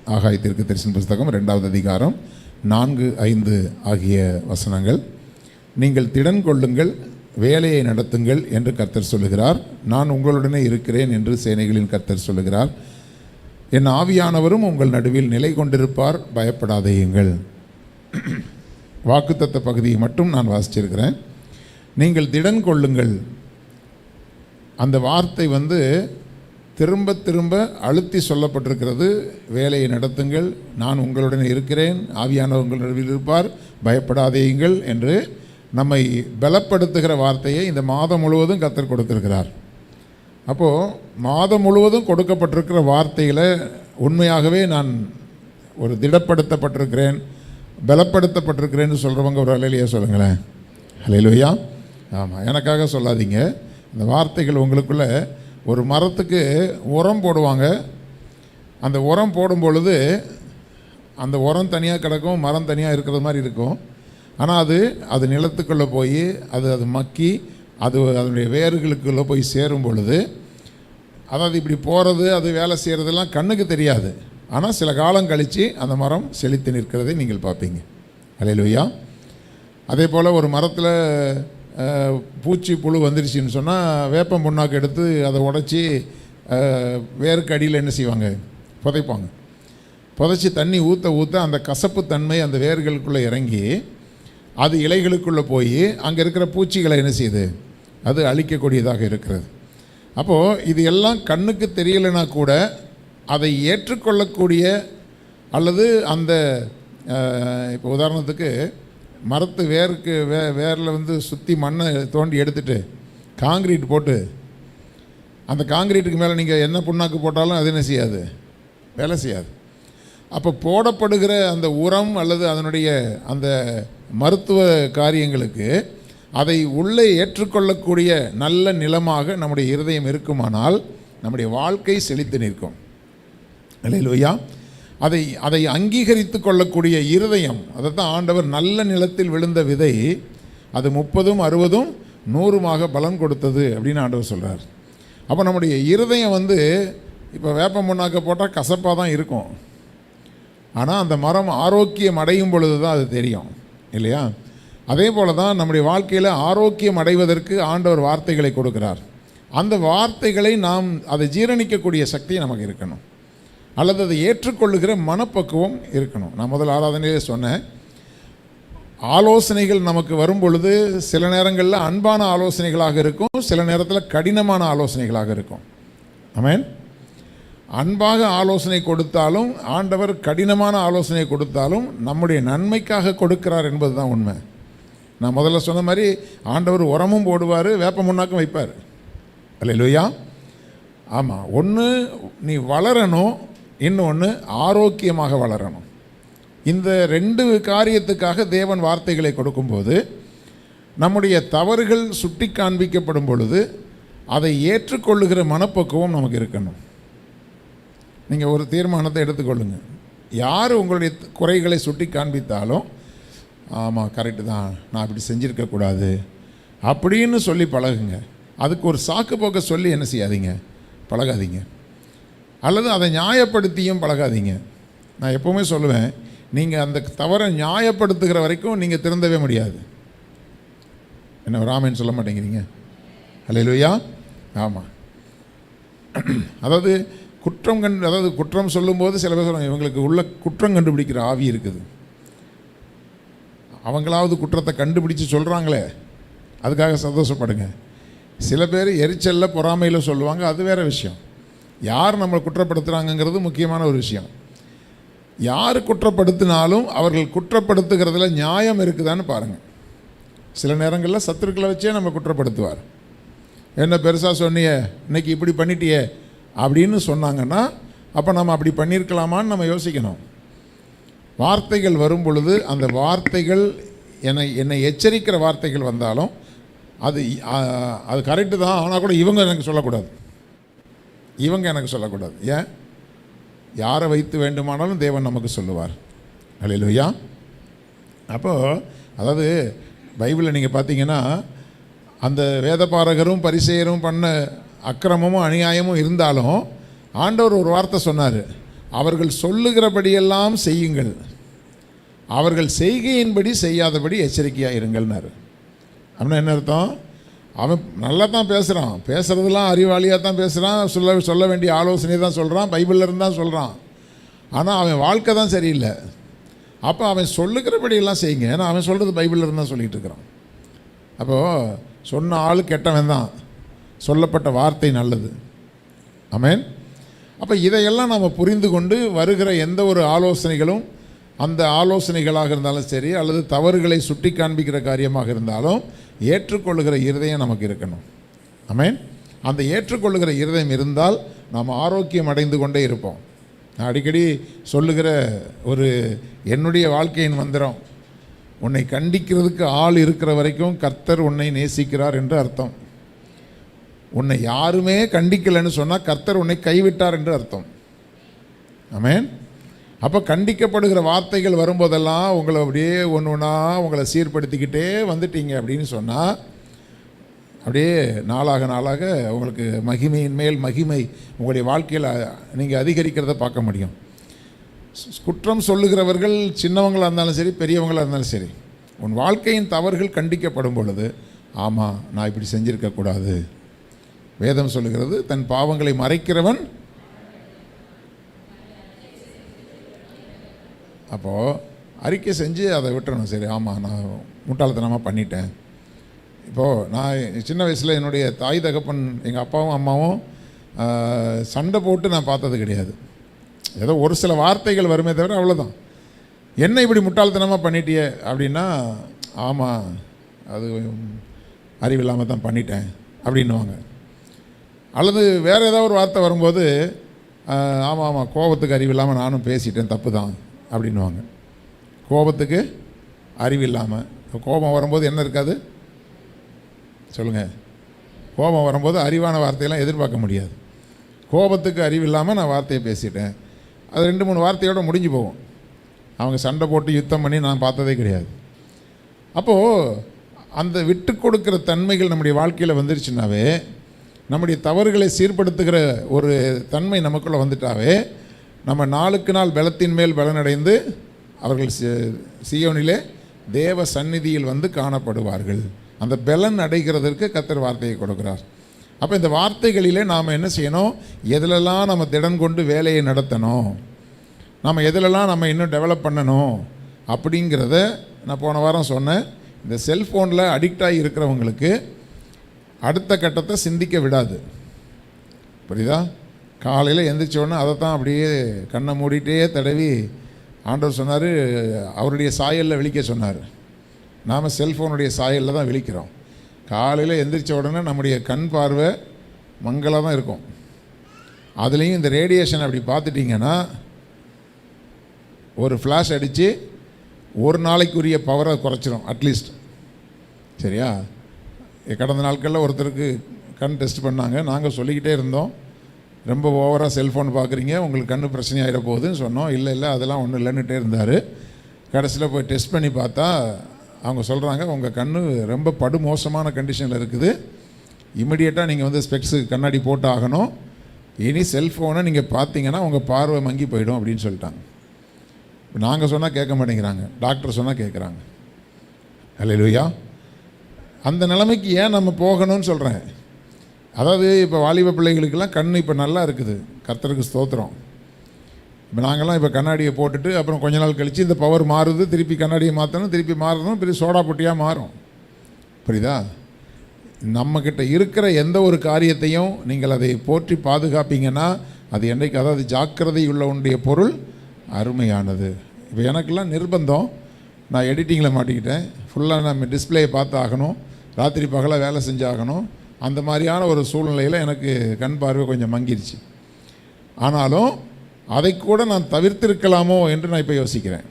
ஆகாய தீர்க்கதரிசன புஸ்தகம் 2வது அதிகாரம் 4-5 ஆகிய வசனங்கள். நீங்கள் திடன் கொள்ளுங்கள், வேலையை நடத்துங்கள் என்று கர்த்தர் சொல்லுகிறார். நான் உங்களுடனே இருக்கிறேன் என்று சேனைகளின் கர்த்தர் சொல்லுகிறார். என் ஆவியானவரும் உங்கள் நடுவில் நிலை கொண்டிருப்பார், பயப்படாதேயுங்கள். வாக்குத்தத்த பகுதியை மட்டும் நான் வாசிச்சிருக்கிறேன். நீங்கள் திடன் கொள்ளுங்கள், அந்த வார்த்தை திரும்ப திரும்ப அழுத்தி சொல்லப்பட்டிருக்கிறது. வேலையை நடத்துங்கள், நான் உங்களுடன் இருக்கிறேன், ஆவியானவர் உங்கள் நடுவில் இருப்பார், பயப்படாதேயுங்கள் என்று நம்மை பலப்படுத்துகிற வார்த்தையை இந்த மாதம் முழுவதும் கர்த்தர் கொடுத்திருக்கிறார். அப்போது மாதம் முழுவதும் கொடுக்கப்பட்டிருக்கிற வார்த்தையில் உண்மையாகவே நான் ஒரு திடப்படுத்தப்பட்டிருக்கிறேன், பலப்படுத்தப்பட்டிருக்கிறேன்னு சொல்கிறவங்க ஒரு அல்லேலூயா சொல்லுங்களேன். அல்லேலூயா. ஆமாம், எனக்காக சொல்லாதீங்க. இந்த வார்த்தைகள் உங்களுக்குள்ளே ஒரு மரத்துக்கு உரம் போடுவாங்க. அந்த உரம் போடும் பொழுது அந்த உரம் தனியாக கிடக்கும், மரம் தனியாக இருக்கிறது மாதிரி இருக்கும். ஆனால் அது நிலத்துக்குள்ளே போய் அது மக்கி அதனுடைய வேர்களுக்குள்ளே போய் சேரும் பொழுது, அதாவது இப்படி போகிறது, அது வேலை செய்கிறதெல்லாம் கண்ணுக்கு தெரியாது. ஆனால் சில காலம் கழித்து அந்த மரம் செழித்து நிற்கிறதை நீங்கள் பார்ப்பீங்க. அல்லேலூயா. அதே போல் ஒரு மரத்தில் பூச்சி புழு வந்துருச்சுன்னு சொன்னால் வேப்பம் புண்ணாக்கு எடுத்து அதை உடச்சி வேருக்கு அடியில் என்ன செய்வாங்க, புதைப்பாங்க. புதைச்சி தண்ணி ஊற்ற ஊற்ற அந்த கசப்பு தன்மை அந்த வேர்களுக்குள்ளே இறங்கி அது இலைகளுக்குள்ளே போய் அங்கே இருக்கிற பூச்சிகளை என்ன செய்யுது, அது அழிக்கக்கூடியதாக இருக்கிறது. அப்போது இது எல்லாம் கண்ணுக்கு தெரியலைன்னா கூட அதை ஏற்றுக்கொள்ளக்கூடிய அல்லது அந்த இப்போ உதாரணத்துக்கு மரத்து வேரில் சுற்றி மண்ணை தோண்டி எடுத்துட்டு காங்கிரீட் போட்டு அந்த காங்கிரீட்டுக்கு மேலே நீங்கள் என்ன புண்ணாக்கு போட்டாலும் அது என்ன செய்யாது, வேலை செய்யாது. அப்போ போடப்படுகிற அந்த உரம் அல்லது அதனுடைய அந்த மருத்துவ காரியங்களுக்கு அதை உள்ளே ஏற்றுக்கொள்ளக்கூடிய நல்ல நிலமாக நம்முடைய இருதயம் இருக்குமானால் நம்முடைய வாழ்க்கை செழித்து நிற்கும். அல்லேலூயா. அதை அங்கீகரித்து கொள்ளக்கூடிய இருதயம், அதை தான் ஆண்டவர் நல்ல நிலத்தில் விழுந்த விதை அது 30, 60, 100 பலன் கொடுத்தது அப்படின்னு ஆண்டவர் சொல்கிறார். அப்போ நம்முடைய இருதயம் இப்போ வேப்ப முன்னாக்க போட்டால் கசப்பாக தான் இருக்கும். ஆனால் அந்த மரம் ஆரோக்கியம் அடையும் பொழுது தான் அது தெரியும், இல்லையா? அதே போல் தான் நம்முடைய வாழ்க்கையில் ஆரோக்கியம் அடைவதற்கு ஆண்டவர் வார்த்தைகளை கொடுக்கிறார். அந்த வார்த்தைகளை நாம் அதை ஜீரணிக்கக்கூடிய சக்தி நமக்கு இருக்கணும், அல்லது அதை ஏற்றுக்கொள்ளுகிற மனப்பக்குவம் இருக்கணும். நான் முதல் ஆராதனையிலே சொன்னேன், ஆலோசனைகள் நமக்கு வரும் பொழுது சில நேரங்களில் அன்பான ஆலோசனைகளாக இருக்கும், சில நேரத்தில் கடினமான ஆலோசனைகளாக இருக்கும். ஆமென். அன்பாக ஆலோசனை கொடுத்தாலும் ஆண்டவர் கடினமான ஆலோசனை கொடுத்தாலும் நம்முடைய நன்மைக்காக கொடுக்கிறார் என்பது தான் உண்மை. நான் முதல்ல சொன்ன மாதிரி ஆண்டவர் உரமும் போடுவார், வேப்ப முன்னாக்கும் வைப்பார். அல்லேலூயா. ஆமாம், ஒன்று நீ வளரணும், இன்னொன்று ஆரோக்கியமாக வளரணும். இந்த 2 காரியத்துக்காக தேவன் வார்த்தைகளை கொடுக்கும்போது நம்முடைய தவறுகள் சுட்டி காண்பிக்கப்படும் பொழுது அதை ஏற்றுக்கொள்ளுகிற மனப்பக்குவம் நமக்கு இருக்கணும். நீங்கள் ஒரு தீர்மானத்தை எடுத்துக்கொள்ளுங்க. யார் உங்களுடைய குறைகளை சுட்டி காண்பித்தாலும் ஆமாம் கரெக்டு தான், நான் அப்படி செஞ்சுருக்கக்கூடாது அப்படின்னு சொல்லி பழகுங்க. அதுக்கு ஒரு சாக்கு போக்க சொல்லி என்ன செய்யாதீங்க, பழகாதீங்க. அல்லது அதை நியாயப்படுத்தியும் பழகாதீங்க. நான் எப்போவுமே சொல்லுவேன், நீங்கள் அந்த தவறை நியாயப்படுத்துகிற வரைக்கும் நீங்கள் திருந்தவே முடியாது. என்ன ராமன் சொல்ல மாட்டேங்கிறீங்க? அல்லேலூயா. ஆமாம். அதாவது குற்றம் சொல்லும்போது சில பேர் சொல்லுவாங்க, இவங்களுக்கு உள்ள குற்றம் கண்டுபிடிக்கிற ஆவி இருக்குது. அவங்களாவது குற்றத்தை கண்டுபிடிச்சு சொல்கிறாங்களே, அதுக்காக சந்தோஷப்படுங்க. சில பேர் எரிச்சலில் பொறாமையில் சொல்லுவாங்க, அது வேறு விஷயம். யார் நம்மளை குற்றப்படுத்துகிறாங்கங்கிறது முக்கியமான ஒரு விஷயம். யார் குற்றப்படுத்தினாலும் அவர்கள் குற்றப்படுத்துகிறதுல நியாயம் இருக்குதான்னு பாருங்கள். சில நேரங்களில் சத்துருக்களை வச்சே நம்ம குற்றப்படுத்துவார். என்ன பெருசாக சொன்னியே, இன்னைக்கு இப்படி பண்ணிட்டியே அப்படின்னு சொன்னாங்கன்னா அப்போ நம்ம அப்படி பண்ணியிருக்கலாமான்னு நம்ம யோசிக்கணும். வார்த்தைகள் வரும் பொழுது அந்த வார்த்தைகள் என்னை எச்சரிக்கிற வார்த்தைகள் வந்தாலும் அது கரெக்டு தான், ஆனால் கூட இவங்க எனக்கு சொல்லக்கூடாது, ஏன்? யாரை வைத்து வேண்டுமானாலும் தேவன் நமக்கு சொல்லுவார். அல்லேலூயா. அப்போது அதாவது பைபிளில் நீங்கள் பார்த்தீங்கன்னா அந்த வேதபாரகரும் பரிசேயரும் பண்ண அக்கிரமமும் அநியாயமும் இருந்தாலும் ஆண்டவர் ஒரு வார்த்தை சொன்னார், அவர்கள் சொல்லுகிறபடியெல்லாம் செய்யுங்கள், அவர்கள் செய்கையின்படி செய்யாதபடி எச்சரிக்கையாக இருங்கள்னாரு. அப்படின்னா என்ன அர்த்தம்? அவன் நல்லா தான் பேசுகிறான், பேசுகிறதுலாம் அறிவாளியாக தான் பேசுகிறான், சொல்ல வேண்டிய ஆலோசனை தான் சொல்கிறான், பைபிளில் இருந்து தான் சொல்கிறான். ஆனால் அவன் வாழ்க்கை தான் சரியில்லை. அப்போ அவன் சொல்லுகிறபடியெல்லாம் செய்யுங்க. ஏன்னா அவன் சொல்கிறது பைபிளில் இருந்து தான் சொல்லிகிட்டு இருக்கிறான். அப்போது சொன்ன ஆள் கெட்டவன் தான், சொல்லப்பட்ட வார்த்தை நல்லது. ஆமென். அப்போ இதையெல்லாம் நாம் புரிந்து கொண்டு வருகிற எந்த ஒரு ஆலோசனைகளும் அந்த ஆலோசனைகளாக இருந்தாலும் சரி, அல்லது தவறுகளை சுட்டி காண்பிக்கிற காரியமாக இருந்தாலும் ஏற்றுக்கொள்ளுகிற இருதயம் நமக்கு இருக்கணும். ஆமென். அந்த ஏற்றுக்கொள்ளுகிற இருதயம் இருந்தால் நாம் ஆரோக்கியம் அடைந்து கொண்டே இருப்போம். நான் அடிக்கடி சொல்லுகிற ஒரு என்னுடைய வாழ்க்கையின் மந்திரம், உன்னை கண்டிக்கிறதுக்கு ஆள் இருக்கிற வரைக்கும் கர்த்தர் உன்னை நேசிக்கிறார் என்று அர்த்தம். உன்னை யாருமே கண்டிக்கலைன்னு சொன்னால் கர்த்தர் உன்னை கைவிட்டார் என்று அர்த்தம். ஆமென். அப்போ கண்டிக்கப்படுகிற வார்த்தைகள் வரும்போதெல்லாம் உங்களை அப்படியே ஒன்று ஒன்றா உங்களை சீர்படுத்திக்கிட்டே வந்துட்டீங்க அப்படின்னு சொன்னால் அப்படியே நாளாக நாளாக உங்களுக்கு மகிமையின் மேல் மகிமை உங்களுடைய வாழ்க்கையில் நீங்கள் அதிகரிக்கிறத பார்க்க முடியும். குற்றம் சொல்லுகிறவர்கள் சின்னவங்களாக இருந்தாலும் சரி, பெரியவங்களாக இருந்தாலும் சரி, உன் வாழ்க்கையின் தவறுகள் கண்டிக்கப்படும் பொழுது, ஆமாம் நான் இப்படி செஞ்சுருக்கக்கூடாது. வேதம் சொல்லுகிறது, தன் பாவங்களை மறைக்கிறவன். அப்போது அறிக்கை செஞ்சு அதை விட்டுறணும். சரி, ஆமாம் நான் முட்டாள்தனமாக பண்ணிட்டேன். இப்போது நான் சின்ன வயசில் என்னுடைய தாய் தகப்பன், எங்கள் அப்பாவும் அம்மாவும் சண்டை போட்டு நான் பார்த்தது கிடையாது. ஏதோ ஒரு சில வார்த்தைகள் வருமே தவிர அவ்வளோதான். என்ன இப்படி முட்டாள்தனமாக பண்ணிட்டியே அப்படின்னா, ஆமாம் அது அறிவில்லாமல் தான் பண்ணிட்டேன் அப்படின்னுவாங்க. அல்லது வேறு ஏதாவது ஒரு வார்த்தை வரும்போது, ஆமாம் ஆமாம் கோபத்துக்கு அறிவில்லாமல் நானும் பேசிட்டேன், தப்பு தான் அப்படின்வாங்க. கோபத்துக்கு அறிவில்லாமல், கோபம் வரும்போது என்ன இருக்காது சொல்லுங்கள்? கோபம் வரும்போது அறிவான வார்த்தையெல்லாம் எதிர்பார்க்க முடியாது. கோபத்துக்கு அறிவில்லாமல் நான் வார்த்தையை பேசிட்டேன், அது 2-3 வார்த்தையோடு முடிஞ்சு போகும். அவங்க சண்டை போட்டு யுத்தம் பண்ணி நான் பார்த்ததே கிடையாது. அப்போது அந்த விட்டு கொடுக்குற தன்மைகள் நம்முடைய வாழ்க்கையில் வந்துருச்சுனாவே, நம்முடைய தவறுகளை சீர்படுத்துகிற ஒரு தன்மை நமக்குள்ளே வந்துட்டாவே, நம்ம நாளுக்கு நாள் பலத்தின் மேல் பலனடைந்து அவர்கள் சீயோனிலே தேவ சந்நிதியில் வந்து காணப்படுவார்கள். அந்த பலன் அடைகிறதற்கு கர்த்தர் வார்த்தையை கொடுக்கிறார். அப்போ இந்த வார்த்தைகளிலே நாம் என்ன செய்யணும்? எதிலெல்லாம் நம்ம திடன் கொண்டு வேலையை நடத்தணும், நம்ம எதிலெல்லாம் நம்ம இன்னும் டெவலப் பண்ணணும் அப்படிங்கிறத நான் போன வாரம் சொன்னேன். இந்த செல்ஃபோனில் அடிக்ட் ஆகி இருக்கிறவங்களுக்கு அடுத்த கட்டத்தை சிந்திக்க விடாது. புரியுதா? காலையில் எந்திரிச்சோடனே அதை தான் அப்படியே கண்ணை மூடிட்டே தடவி ஆண்டவர் சொன்னார், அவருடைய சாயலில் விழிக்க சொன்னார். நாம் செல்ஃபோனுடைய சாயலில் தான் விழிக்கிறோம். காலையில் எந்திரிச்ச உடனே நம்முடைய கண் பார்வை மங்கலாக தான் இருக்கும். அதுலேயும் இந்த ரேடியேஷன் அப்படி பார்த்துட்டிங்கன்னா ஒரு ஃப்ளாஷ் அடித்து ஒரு நாளைக்குரிய பவரை குறைச்சிரும் அட்லீஸ்ட். சரியா? கடந்த நாட்களில் ஒருத்தருக்கு கண் டெஸ்ட் பண்ணாங்க. நாங்கள் சொல்லிக்கிட்டே இருந்தோம், ரொம்ப ஓவராக செல்ஃபோன் பார்க்குறீங்க, உங்களுக்கு கண் பிரச்சனை ஆகிட போகுதுன்னு சொன்னோம். இல்லை இல்லை அதெல்லாம் ஒன்றும் இல்லைன்னுட்டே இருந்தார். கடைசியில் போய் டெஸ்ட் பண்ணி பார்த்தா அவங்க சொல்கிறாங்க, உங்கள் கண் ரொம்ப படுமோசமான கண்டிஷனில் இருக்குது, இமிடியேட்டாக நீங்கள் வந்து ஸ்பெக்ஸு கண்ணாடி போட்டு ஆகணும், இனி செல்ஃபோனை நீங்கள் பார்த்தீங்கன்னா உங்கள் பார்வை மங்கி போயிடும் அப்படின்னு சொல்லிட்டாங்க. நாங்கள் சொன்னால் கேட்க மாட்டேங்கிறாங்க, டாக்டர் சொன்னால் கேட்குறாங்க. அல்லேலூயா. அந்த நிலைமைக்கு ஏன் நம்ம போகணும்னு சொல்கிறேன். அதாவது இப்போ வாலிப பிள்ளைகளுக்கெல்லாம் கண் இப்போ நல்லா இருக்குது, கர்த்தருக்கு ஸ்தோத்திரம். இப்போ நாங்கள்லாம் இப்போ கண்ணாடியை போட்டுட்டு அப்புறம் கொஞ்ச நாள் கழித்து இந்த பவர் மாறுது, திருப்பி கண்ணாடியை மாற்றணும், திருப்பி மாறணும், பெரிய சோடா பொட்டியாக மாறும். புரியுதா? நம்மக்கிட்ட இருக்கிற எந்த ஒரு காரியத்தையும் நீங்கள் அதை போற்றி பாதுகாப்பீங்கன்னா அது என்றைக்கு, அதாவது ஜாக்கிரதை உள்ள உடைய பொருள் அருமையானது. இப்போ எனக்கெல்லாம் நிர்பந்தம், நான் எடிட்டிங்கில் மாட்டிக்கிட்டேன், ஃபுல்லாக நம்ம டிஸ்பிளேயை பார்த்து ஆகணும், ராத்திரி பகலாக வேலை செஞ்சாகணும். அந்த மாதிரியான ஒரு சூழ்நிலையில் எனக்கு கண் பார்வை கொஞ்சம் மங்கிருச்சு. ஆனாலும் அதை கூட நான் தவிர்த்திருக்கலாமோ என்று நான் இப்போ யோசிக்கிறேன்.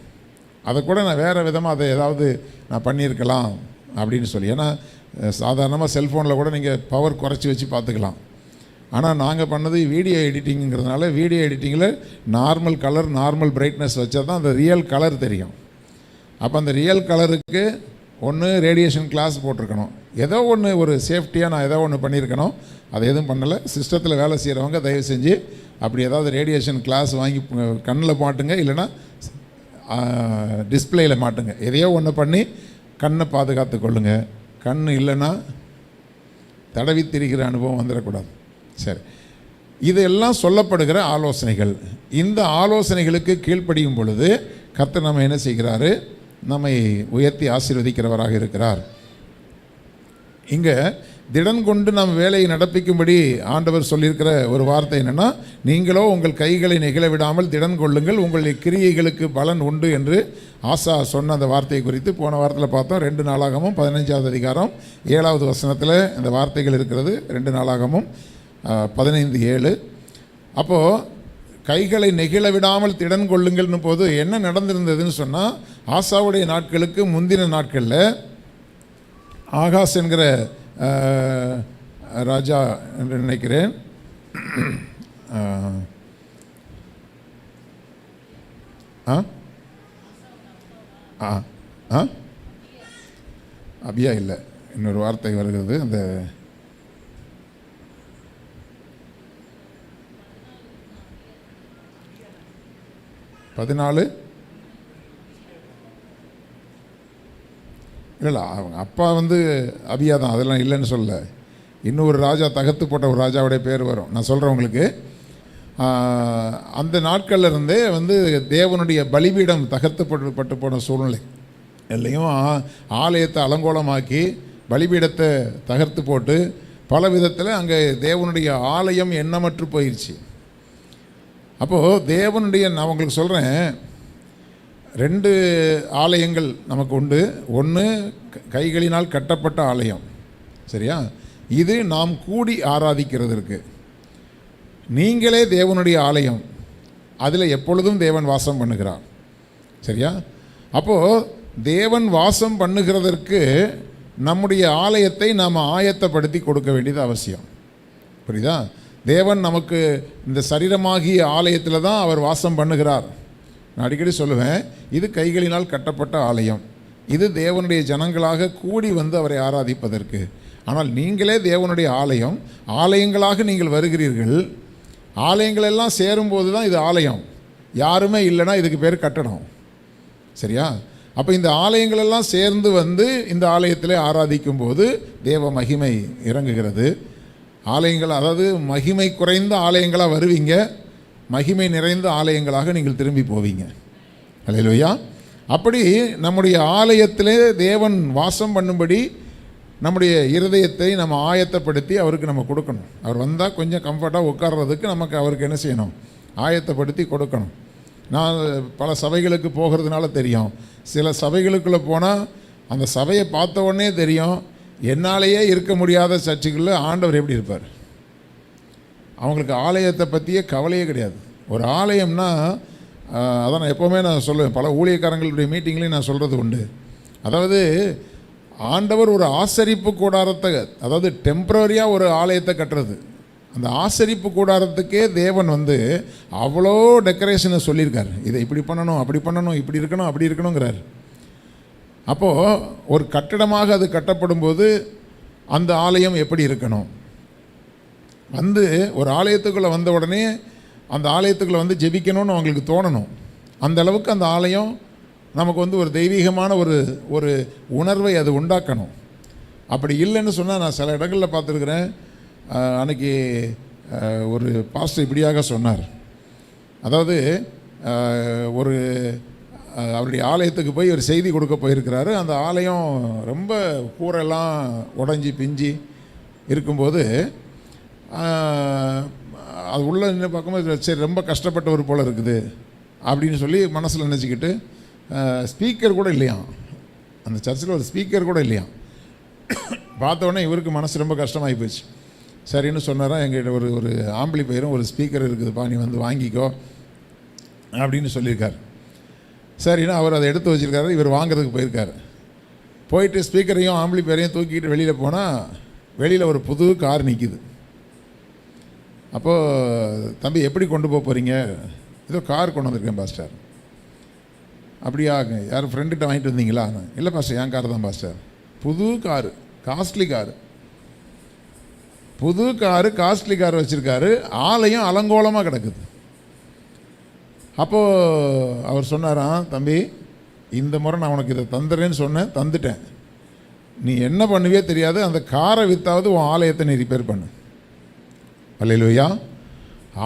அதை கூட நான் வேறு விதமாக அதை ஏதாவது நான் பண்ணியிருக்கலாம் அப்படின்னு சொல்லி. ஏன்னா சாதாரணமாக செல்ஃபோனில் கூட நீங்கள் பவர் குறைச்சி வச்சு பார்த்துக்கலாம். ஆனால் நாங்கள் பண்ணது வீடியோ எடிட்டிங்கிறதுனால வீடியோ எடிட்டிங்கில் நார்மல் கலர், நார்மல் பிரைட்னஸ் வச்சா தான் அந்த ரியல் கலர் தெரியும். அப்போ அந்த ரியல் கலருக்கு ஒன்று ரேடியேஷன் கிளாஸ் போட்டிருக்கணும், ஏதோ ஒன்று ஒரு சேஃப்டியாக நான் ஏதோ ஒன்று பண்ணியிருக்கணும், அதை எதுவும் பண்ணலை. சிஸ்டத்தில் வேலை செய்கிறவங்க தயவு செஞ்சு அப்படி ஏதாவது ரேடியேஷன் கிளாஸ் வாங்கி கண்ணில் மாட்டுங்க, இல்லைன்னா டிஸ்பிளேயில் மாட்டுங்க. எதையோ ஒன்று பண்ணி கண்ணை பாதுகாத்து கொள்ளுங்க. கண் இல்லைன்னா தடவி திரிகிற அனுபவம் வந்துடக்கூடாது. சரி, இதெல்லாம் சொல்லப்படுகிற ஆலோசனைகள். இந்த ஆலோசனைகளுக்கு கீழ்ப்படியும் பொழுது கர்த்தர் நம்ம என்ன செய்கிறாரு? நம்மை உயர்த்தி ஆசீர்வதிக்கிறவராக இருக்கிறார். இங்கே திடன் கொண்டு நம் வேலையை நடப்பிக்கும்படி ஆண்டவர் சொல்லியிருக்கிற ஒரு வார்த்தை என்னென்னா, நீங்களோ உங்கள் கைகளை நெகிழ விடாமல் திடன் கொள்ளுங்கள், உங்களுடைய கிரியைகளுக்கு பலன் உண்டு என்று ஆசா சொன்ன அந்த வார்த்தையை குறித்து போன வாரத்தில் பார்த்தோம். 2 நாளாகமும் 15வது அதிகாரம் 7வது வசனத்தில் இந்த வார்த்தைகள் இருக்கிறது. 2 நாளாகமும் 15:7. அப்போது கைகளை நெகிழ விடாமல் திடன் கொள்ளுங்கள்னு போது என்ன நடந்திருந்ததுன்னு சொன்னால், ஆசாவுடைய நாட்களுக்கு முந்தின நாட்களில் ஆகாஸ் என்கிற ராஜா என்று நினைக்கிறேன், அபியா இல்லை, இன்னொரு வார்த்தை வருகிறது. அந்த 14 இல்லை, அவங்க அப்பா அபியா தான், அதெல்லாம் இல்லைன்னு சொல்ல. இன்னொரு ராஜா, தகர்த்து போட்ட ஒரு ராஜாவுடைய பேர் வரும், நான் சொல்கிறேன் உங்களுக்கு. அந்த நாட்களில் இருந்தே தேவனுடைய பலிபீடம் தகர்த்துப்பட்டு போன சூழ்நிலை எல்லையும் ஆலயத்தை அலங்கோலமாக்கி பலிபீடத்தை தகர்த்து போட்டு பல விதத்தில் அங்கே தேவனுடைய ஆலயம் எண்ணமற்று போயிடுச்சு. அப்போது தேவனுடைய, நான் உங்களுக்கு சொல்கிறேன், 2 ஆலயங்கள் நமக்கு உண்டு. ஒன்று கைகளினால் கட்டப்பட்ட ஆலயம், சரியா? இது நாம் கூடி ஆராதிக்கிறதுக்கு. நீங்களே தேவனுடைய ஆலயம், அதில் எப்பொழுதும் தேவன் வாசம் பண்ணுகிறார், சரியா? அப்போது தேவன் வாசம் பண்ணுகிறதற்கு நம்முடைய ஆலயத்தை நாம் ஆயத்தப்படுத்தி கொடுக்க வேண்டியது அவசியம். புரியுதா? தேவன் நமக்கு இந்த சரீரமாகிய ஆலயத்தில் தான் அவர் வாசம் பண்ணுகிறார். நான் அடிக்கடி சொல்லுவேன், இது கைகளினால் கட்டப்பட்ட ஆலயம், இது தேவனுடைய ஜனங்களாக கூடி அவரை ஆராதிப்பதற்கு. ஆனால் நீங்களே தேவனுடைய ஆலயம், ஆலயங்களாக நீங்கள் வருகிறீர்கள். ஆலயங்களெல்லாம் சேரும்போது தான் இது ஆலயம். யாருமே இல்லைன்னா இதுக்கு பேர் கட்டடம், சரியா? அப்போ இந்த ஆலயங்களெல்லாம் சேர்ந்து இந்த ஆலயத்திலே ஆராதிக்கும் போது தேவ மகிமை இறங்குகிறது. ஆலயங்கள், அதாவது மகிமை குறைந்த ஆலயங்களாக வருவீங்க, மகிமை நிறைந்த ஆலயங்களாக நீங்கள் திரும்பி போவீங்க. அல்லேலூயா. அப்படி நம்முடைய ஆலயத்திலே தேவன் வாசம் பண்ணும்படி நம்முடைய இருதயத்தை நம்ம ஆயத்தப்படுத்தி அவருக்கு நம்ம கொடுக்கணும். அவர் வந்தால் கொஞ்சம் கம்ஃபர்ட்டாக உட்கார்றதுக்கு நமக்கு அவருக்கு என்ன செய்யணும்? ஆயத்தப்படுத்தி கொடுக்கணும். நான் பல சபைகளுக்கு போகிறதுனால தெரியும், சில சபைகளுக்குள்ளே போனால் அந்த சபையை பார்த்த உடனே தெரியும், என்னாலேயே இருக்க முடியாத சர்ச்சுகளில் ஆண்டவர் எப்படி இருப்பார். அவங்களுக்கு ஆலயத்தை பற்றியே கவலையே கிடையாது. ஒரு ஆலயம்னா, அதான் நான் எப்போவுமே நான் சொல்லுவேன், பல ஊழியக்காரங்களுடைய மீட்டிங்லேயும் நான் சொல்கிறது உண்டு. அதாவது ஆண்டவர் ஒரு ஆசரிப்பு கூடாரத்தை, அதாவது டெம்பரரியாக ஒரு ஆலயத்தை கட்டுறது, அந்த ஆசரிப்பு கூடாரத்துக்கே தேவன் அவ்வளோ டெக்கரேஷனை சொல்லியிருக்கார். இதை இப்படி பண்ணணும், அப்படி பண்ணணும், இப்படி இருக்கணும், அப்படி இருக்கணுங்கிறார். அப்போது ஒரு கட்டடமாக அது கட்டப்படும் போது அந்த ஆலயம் எப்படி இருக்கணும்? ஒரு ஆலயத்துக்குள்ளே வந்த உடனே அந்த ஆலயத்துக்குள்ளே ஜெபிக்கணும்னு அவங்களுக்கு தோணணும். அந்த அளவுக்கு அந்த ஆலயம் நமக்கு ஒரு தெய்வீகமான ஒரு உணர்வை அது உண்டாக்கணும். அப்படி இல்லைன்னு சொன்னால், நான் சில இடங்களில் பார்த்துருக்குறேன். அன்றைக்கி ஒரு பாஸ்டர் இப்படியாக சொன்னார். அதாவது ஒரு அவருடைய ஆலயத்துக்கு போய் ஒரு செய்தி கொடுக்க போயிருக்கிறாரு. அந்த ஆலயம் ரொம்ப கூரெல்லாம் உடஞ்சி பிஞ்சி இருக்கும்போது அது உள்ளே நின்று பார்க்கும்போது, சரி ரொம்ப கஷ்டப்பட்டவர் போல் இருக்குது அப்படின்னு சொல்லி மனசில் நினச்சிக்கிட்டு, ஸ்பீக்கர் கூட இல்லையாம் அந்த சர்ச்சில், ஒரு ஸ்பீக்கர் கூட இல்லையாம். பார்த்தோன்னே இவருக்கு மனசு ரொம்ப கஷ்டமாகி போச்சு. சரின்னு சொன்னாரா, எங்கிட்ட ஒரு ஆம்பிளிஃபையரும் ஒரு ஸ்பீக்கர் இருக்குதுப்பா, நீ வாங்கிக்கோ அப்படின்னு சொல்லியிருக்கார். சரின்னா அவர் அதை எடுத்து வச்சுருக்காரு. இவர் வாங்கிறதுக்கு போயிருக்கார். போயிட்டு ஸ்பீக்கரையும் ஆம்பிளிஃபையரையும் தூக்கிட்டு வெளியில் போனால், வெளியில் ஒரு புது கார் நிற்கிது. அப்போது, தம்பி எப்படி கொண்டு போக போகிறீங்க? ஏதோ கார் கொண்டு வந்திருக்கேன் பாஸ்டர். அப்படியா, யார் ஃப்ரெண்டுகிட்ட வாங்கிட்டு வந்தீங்களா? இல்லை பாஸ்டர், என் கார் தான் பாஸ்டர். புது காரு, காஸ்ட்லி காரு, புது காரு, காஸ்ட்லி கார் வச்சுருக்காரு. ஆலயம் அலங்கோலமாக கிடக்குது. அப்போது அவர் சொன்னாராம், தம்பி இந்த முறை நான் உனக்கு இதை தந்துடுறேன்னு சொன்னேன், தந்துட்டேன். நீ என்ன பண்ணுவே தெரியாது, அந்த காரை வித்தாவது உன் ஆலயத்தை நீ ரிப்பேர் பண்ணு. அல்லேலூயா.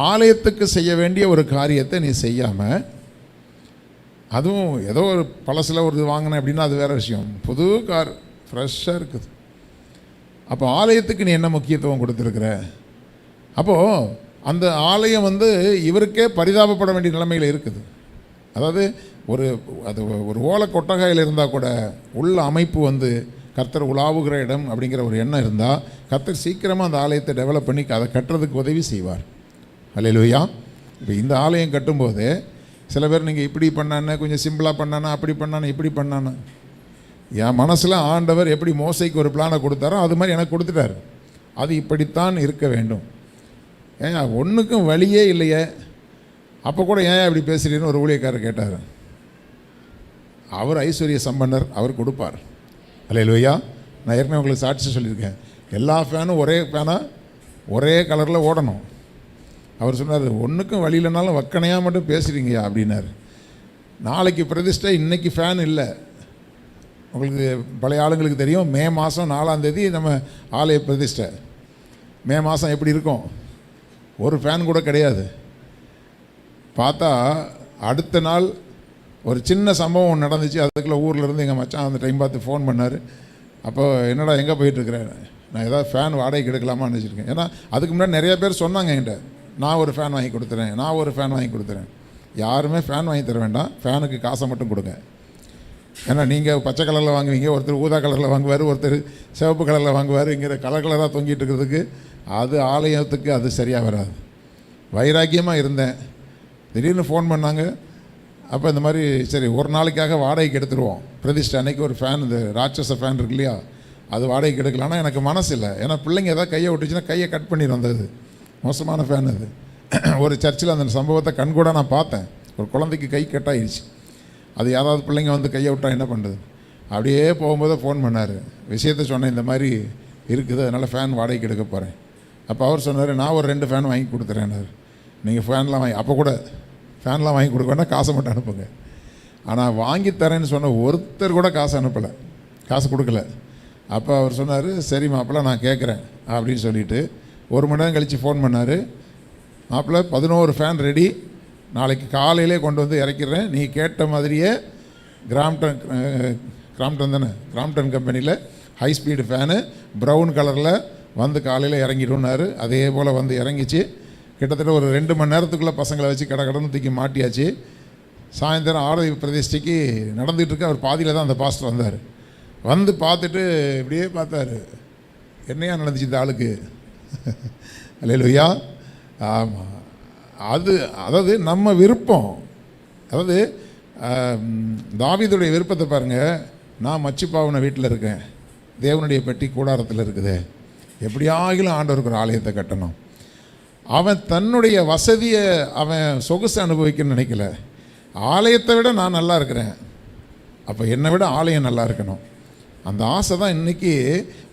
ஆலயத்துக்கு செய்ய வேண்டிய ஒரு காரியத்தை நீ செய்யாமல், அதுவும் ஏதோ ஒரு பழசில் ஒரு இது வாங்கினேன் அப்படின்னா அது வேறு விஷயம். புது கார் ஃப்ரெஷ்ஷாக இருக்குது. அப்போ ஆலயத்துக்கு நீ என்ன முக்கியத்துவம் கொடுத்துருக்குற? அப்போது அந்த ஆலயம் இவருக்கே பரிதாபப்பட வேண்டிய நிலைமையில் இருக்குது. அதாவது ஒரு ஓலை கொட்டகையில் இருந்தால் கூட உள்ள அமைப்பு கர்த்தர் உலாவுகிற இடம் அப்படிங்கிற ஒரு எண்ணம் இருந்தால் கர்த்தர் சீக்கிரமாக அந்த ஆலயத்தை டெவலப் பண்ணி அதை கட்டுறதுக்கு உதவி செய்வார். அல்லேலூயா. இப்போ இந்த ஆலயம் கட்டும்போது சில பேர் நீங்கள் இப்படி பண்ணானே, கொஞ்சம் சிம்பிளாக பண்ணானா, அப்படி பண்ணானே, இப்படி பண்ணானே. என் மனசில் ஆண்டவர் எப்படி மோசைக்கு ஒரு பிளானை கொடுத்தாரோ அது மாதிரி எனக்கு கொடுத்துட்டார். அது இப்படித்தான் இருக்க வேண்டும். ஏன் ஒன்றுக்கும் வழியே இல்லையே, அப்போ கூட ஏன் இப்படி பேசுகிறீன்னு ஒரு ஊழியக்காரர் கேட்டார். அவர் ஐஸ்வர்ய சம்பன்னர், அவர் கொடுப்பார். அல்லேலூயா. நான் ஏற்கனவே உங்களுக்கு சாட்சி சொல்லியிருக்கேன், எல்லா ஃபேனும் ஒரே ஃபேனாக ஒரே கலரில் ஓடணும். அவர் சொன்னார், ஒன்றுக்கும் வழி இல்லைனாலும் வக்கனையாக மட்டும் பேசுகிறீங்கயா அப்படின்னார். நாளைக்கு பிரதிஷ்டை, இன்றைக்கி ஃபேன் இல்லை. உங்களுக்கு பழைய ஆளுங்களுக்கு தெரியும், மே மாதம் 4ஆம் தேதி நம்ம ஆலய பிரதிஷ்டை. மே மாதம் எப்படி இருக்கும்? ஒரு ஃபேன் கூட கிடையாது. பார்த்தா அடுத்த நாள் ஒரு சின்ன சம்பவம் நடந்துச்சு. அதுக்குள்ளே ஊரில் இருந்து எங்கள் மச்சான் அந்த டைம் பார்த்து ஃபோன் பண்ணார். அப்போ என்னடா எங்கே போயிட்டுருக்கிறேன், நான் ஏதாவது ஃபேன் வாடகைக்கு எடுக்கலாமான்னு வச்சுருக்கேன். ஏன்னா அதுக்கு முன்னாடி நிறைய பேர் சொன்னாங்க என்கிட்ட, நான் ஒரு ஃபேன் வாங்கி கொடுத்துறேன், நான் ஒரு ஃபேன் வாங்கி கொடுத்துறேன். யாருமே ஃபேன் வாங்கி தர வேண்டாம், ஃபேனுக்கு காசை மட்டும் கொடுங்க. ஏன்னா நீங்கள் பச்சை கலரில் வாங்குவீங்க, ஒருத்தர் ஊதா கலரில் வாங்குவார், ஒருத்தர் சிவப்பு கலரில் வாங்குவார். இங்கே கலர் கலராக தொங்கிட்டு இருக்கிறதுக்கு அது ஆலயத்துக்கு அது சரியாக வராது. வைராக்கியமாக இருந்தேன். திடீர்னு ஃபோன் பண்ணாங்க. அப்போ இந்த மாதிரி சரி ஒரு நாளைக்காக வாடகைக்கு எடுத்துருவோம், பிரதிஷ்டை அன்னைக்கு ஒரு ஃபேன், இந்த ராட்சச ஃபேன் இருக்கு இல்லையா, அது வாடகைக்கு எடுக்கலான்னா எனக்கு மனசு இல்லை. ஏன்னா பிள்ளைங்க ஏதாவது கையை விட்டுச்சுன்னா கையை கட் பண்ணிடும். அது மோசமான ஃபேன். அது ஒரு சர்ச்சில் அந்த சம்பவத்தை கண்கூட நான் பார்த்தேன். ஒரு குழந்தைக்கு கை கட்டாயிடுச்சு. அது யாராவது பிள்ளைங்க கையை விட்டால் என்ன பண்ணுறது? அப்படியே போகும்போது ஃபோன் பண்ணார், விஷயத்த சொன்னேன், இந்த மாதிரி இருக்குது, அதனால் ஃபேன் வாடகைக்கு எடுக்க போகிறேன். அப்போ அவர் சொன்னார், நான் ஒரு 2 ஃபேன் வாங்கி கொடுத்துறேன்னாரு. நீங்கள் ஃபேன்லாம் வாங்கி, அப்போ கூட ஃபேன்லாம் வாங்கி கொடுக்க வேண்டாம், காசை மட்டும் அனுப்புங்க. ஆனால் வாங்கி தரேன்னு சொன்ன ஒருத்தர் கூட காசு அனுப்பலை, காசு கொடுக்கல. அப்போ அவர் சொன்னார், சரி மாப்பிள்ளை நான் கேட்குறேன் அப்படின்னு சொல்லிவிட்டு 1 மணி நேரம் கழித்து ஃபோன் பண்ணார். மாப்பிள்ளை 11 ஃபேன் ரெடி, நாளைக்கு காலையிலே கொண்டு வந்து இறக்கிடுறேன். நீ கேட்ட மாதிரியே கிராம்டன் தானே, கிராம்டன் கம்பெனியில் ஹை ஸ்பீடு ஃபேனு ப்ரௌன் கலரில் வந்து காலையில் இறங்கிடுனாரு. அதே போல் வந்து இறங்கிச்சு. கிட்டத்தட்ட ஒரு 2 மணி நேரத்துக்குள்ளே பசங்களை வச்சு கடன்னு தூக்கி மாட்டியாச்சு. சாயந்தரம் ஆரதி பிரதிஷ்டைக்கு நடந்துகிட்ருக்கு. அவர் பாதியில் தான் அந்த பாஸ்டர் வந்தார். வந்து பார்த்துட்டு இப்படியே பார்த்தாரு, என்னையா நடந்துச்சு இந்த ஆளுக்கு. அல்லேலூயா. ஆமாம், அதாவது நம்ம விருப்பம், அதாவது தாவீதுடைய விருப்பத்தை பாருங்கள். நான் மச்சிப்பாவனை வீட்டில் இருக்கேன், தேவனுடைய பெட்டி கூடாரத்தில் இருக்குது, எப்படியாகிலும் ஆண்டவருக்கு ஒரு ஆலயத்தை கட்டணும். அவன் தன்னுடைய வசதியை அவன் சொகுசு அனுபவிக்கணும்னு நினைக்கல. ஆலயத்தை விட நான் நல்லா இருக்கிறேன், அப்போ என்னை விட ஆலயம் நல்லா இருக்கணும். அந்த ஆசை தான் இன்றைக்கி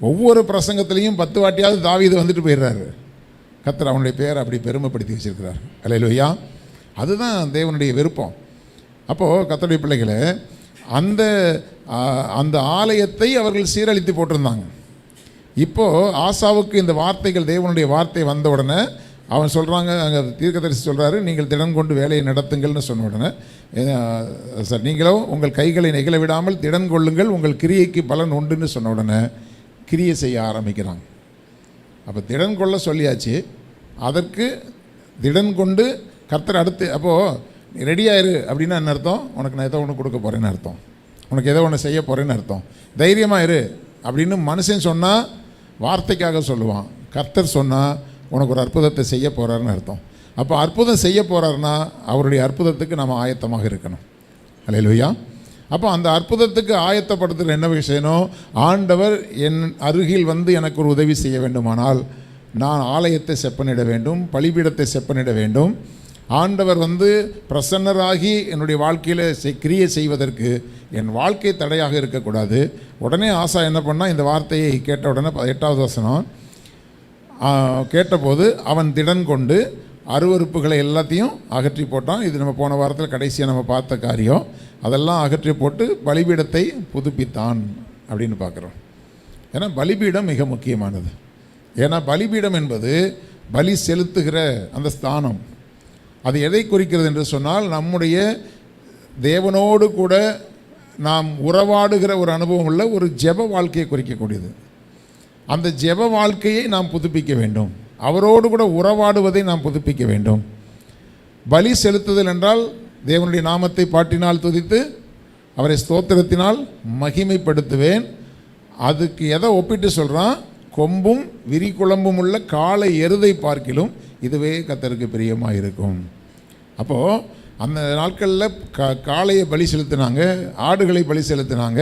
ஒவ்வொரு பிரசங்கத்துலேயும் 10 வாட்டியாவது தாவீது வந்துட்டு போயிடுறாரு. கர்த்தர் அவனுடைய பேரை அப்படி பெருமைப்படுத்தி வச்சிருக்கிறார். அல்லேலூயா. அதுதான் தேவனுடைய விருப்பம். அப்போது கர்த்தருடைய பிள்ளைகளை அந்த ஆலயத்தை அவர்கள் சீரழித்து போட்டிருந்தாங்க. இப்போது ஆசாவுக்கு இந்த வார்த்தைகள், தேவனுடைய வார்த்தை வந்த உடனே அவன் சொல்கிறாங்க, அங்கே தீர்க்கதரிசி சொல்கிறாரு, நீங்கள் திடன் கொண்டு வேலையை நடத்துங்கள்னு சொன்ன உடனே, சார் நீங்களோ உங்கள் கைகளை நெகிழ விடாமல் திடன் கொள்ளுங்கள், உங்கள் கிரியைக்கு பலன் உண்டுன்னு சொன்ன உடனே கிரியை செய்ய ஆரம்பிக்கிறாங்க. அப்போ திடன் கொள்ள சொல்லியாச்சு, அதற்கு திடன் கொண்டு கர்த்தர் அடுத்து, அப்போது ரெடியாயிரு அப்படின்னா என்ன அர்த்தம்? உனக்கு நான் ஏதோ ஒன்று கொடுக்க போகிறேன்னு அர்த்தம், உனக்கு ஏதோ ஒன்று செய்ய போகிறேன்னு அர்த்தம். தைரியமாக இரு அப்படின்னு மனுஷன் சொன்னால் வார்த்தைக்காக சொல்லுவான். கர்த்தர் சொன்னால் உனக்கு ஒரு அற்புதத்தை செய்ய போகிறாருன்னு அர்த்தம். அப்போ அற்புதம் செய்ய போகிறாருன்னா அவருடைய அற்புதத்துக்கு நம்ம ஆயத்தமாக இருக்கணும். அல்லேலூயா. அப்போ அந்த அற்புதத்துக்கு ஆயத்தப்படுத்துகிற என்ன விஷயமோ, ஆண்டவர் என் அருகில் வந்து எனக்கு ஒரு உதவி செய்ய வேண்டுமானால் நான் ஆலயத்தை செப்பனிட வேண்டும், பலிபீடத்தை செப்பனிட வேண்டும். ஆண்டவர் வந்து பிரசன்னராகி என்னுடைய வாழ்க்கையில் கிரியை செய்வதற்கு என் வாழ்க்கை தடையாக இருக்கக்கூடாது. உடனே ஆசா என்ன பண்ணால், இந்த வார்த்தையை கேட்ட உடனே 8வது வசனம் கேட்டபோது அவன் திடன் கொண்டு அருவருப்புகளை எல்லாத்தையும் அகற்றி போட்டான். இது நம்ம போன வாரத்தில் கடைசியாக நம்ம பார்த்த காரியம். அதெல்லாம் அகற்றி போட்டு பலிபீடத்தை புதுப்பித்தான் அப்படின்னு பார்க்குறோம். ஏன்னா பலிபீடம் மிக முக்கியமானது. ஏன்னா பலிபீடம் என்பது பலி செலுத்துகிற அந்த ஸ்தானம். அது எதை குறிக்கிறது என்று சொன்னால், நம்முடைய தேவனோடு கூட நாம் உறவாடுகிற ஒரு அனுபவம் உள்ள ஒரு ஜெப வாழ்க்கையை குறிக்கக்கூடியது. அந்த ஜெப வாழ்க்கையை நாம் புதுப்பிக்க வேண்டும். அவரோடு கூட உறவாடுவதை நாம் புதுப்பிக்க வேண்டும். பலி செலுத்துதல் என்றால் தேவனுடைய நாமத்தை பாட்டினால் துதித்து அவரை ஸ்தோத்திரத்தினால் மகிமைப்படுத்துவேன். அதுக்கு எதை ஒப்பிட்டு சொல்கிறான்? கொம்பும் விரிகுளம்பும் உள்ள காளை எருதை பார்க்கிலும் இதுவே கர்த்தருக்கு பிரியமாக இருக்கும். அப்போது அந்த நாட்களில் காளையை பலி செலுத்தினாங்க, ஆடுகளை பலி செலுத்தினாங்க,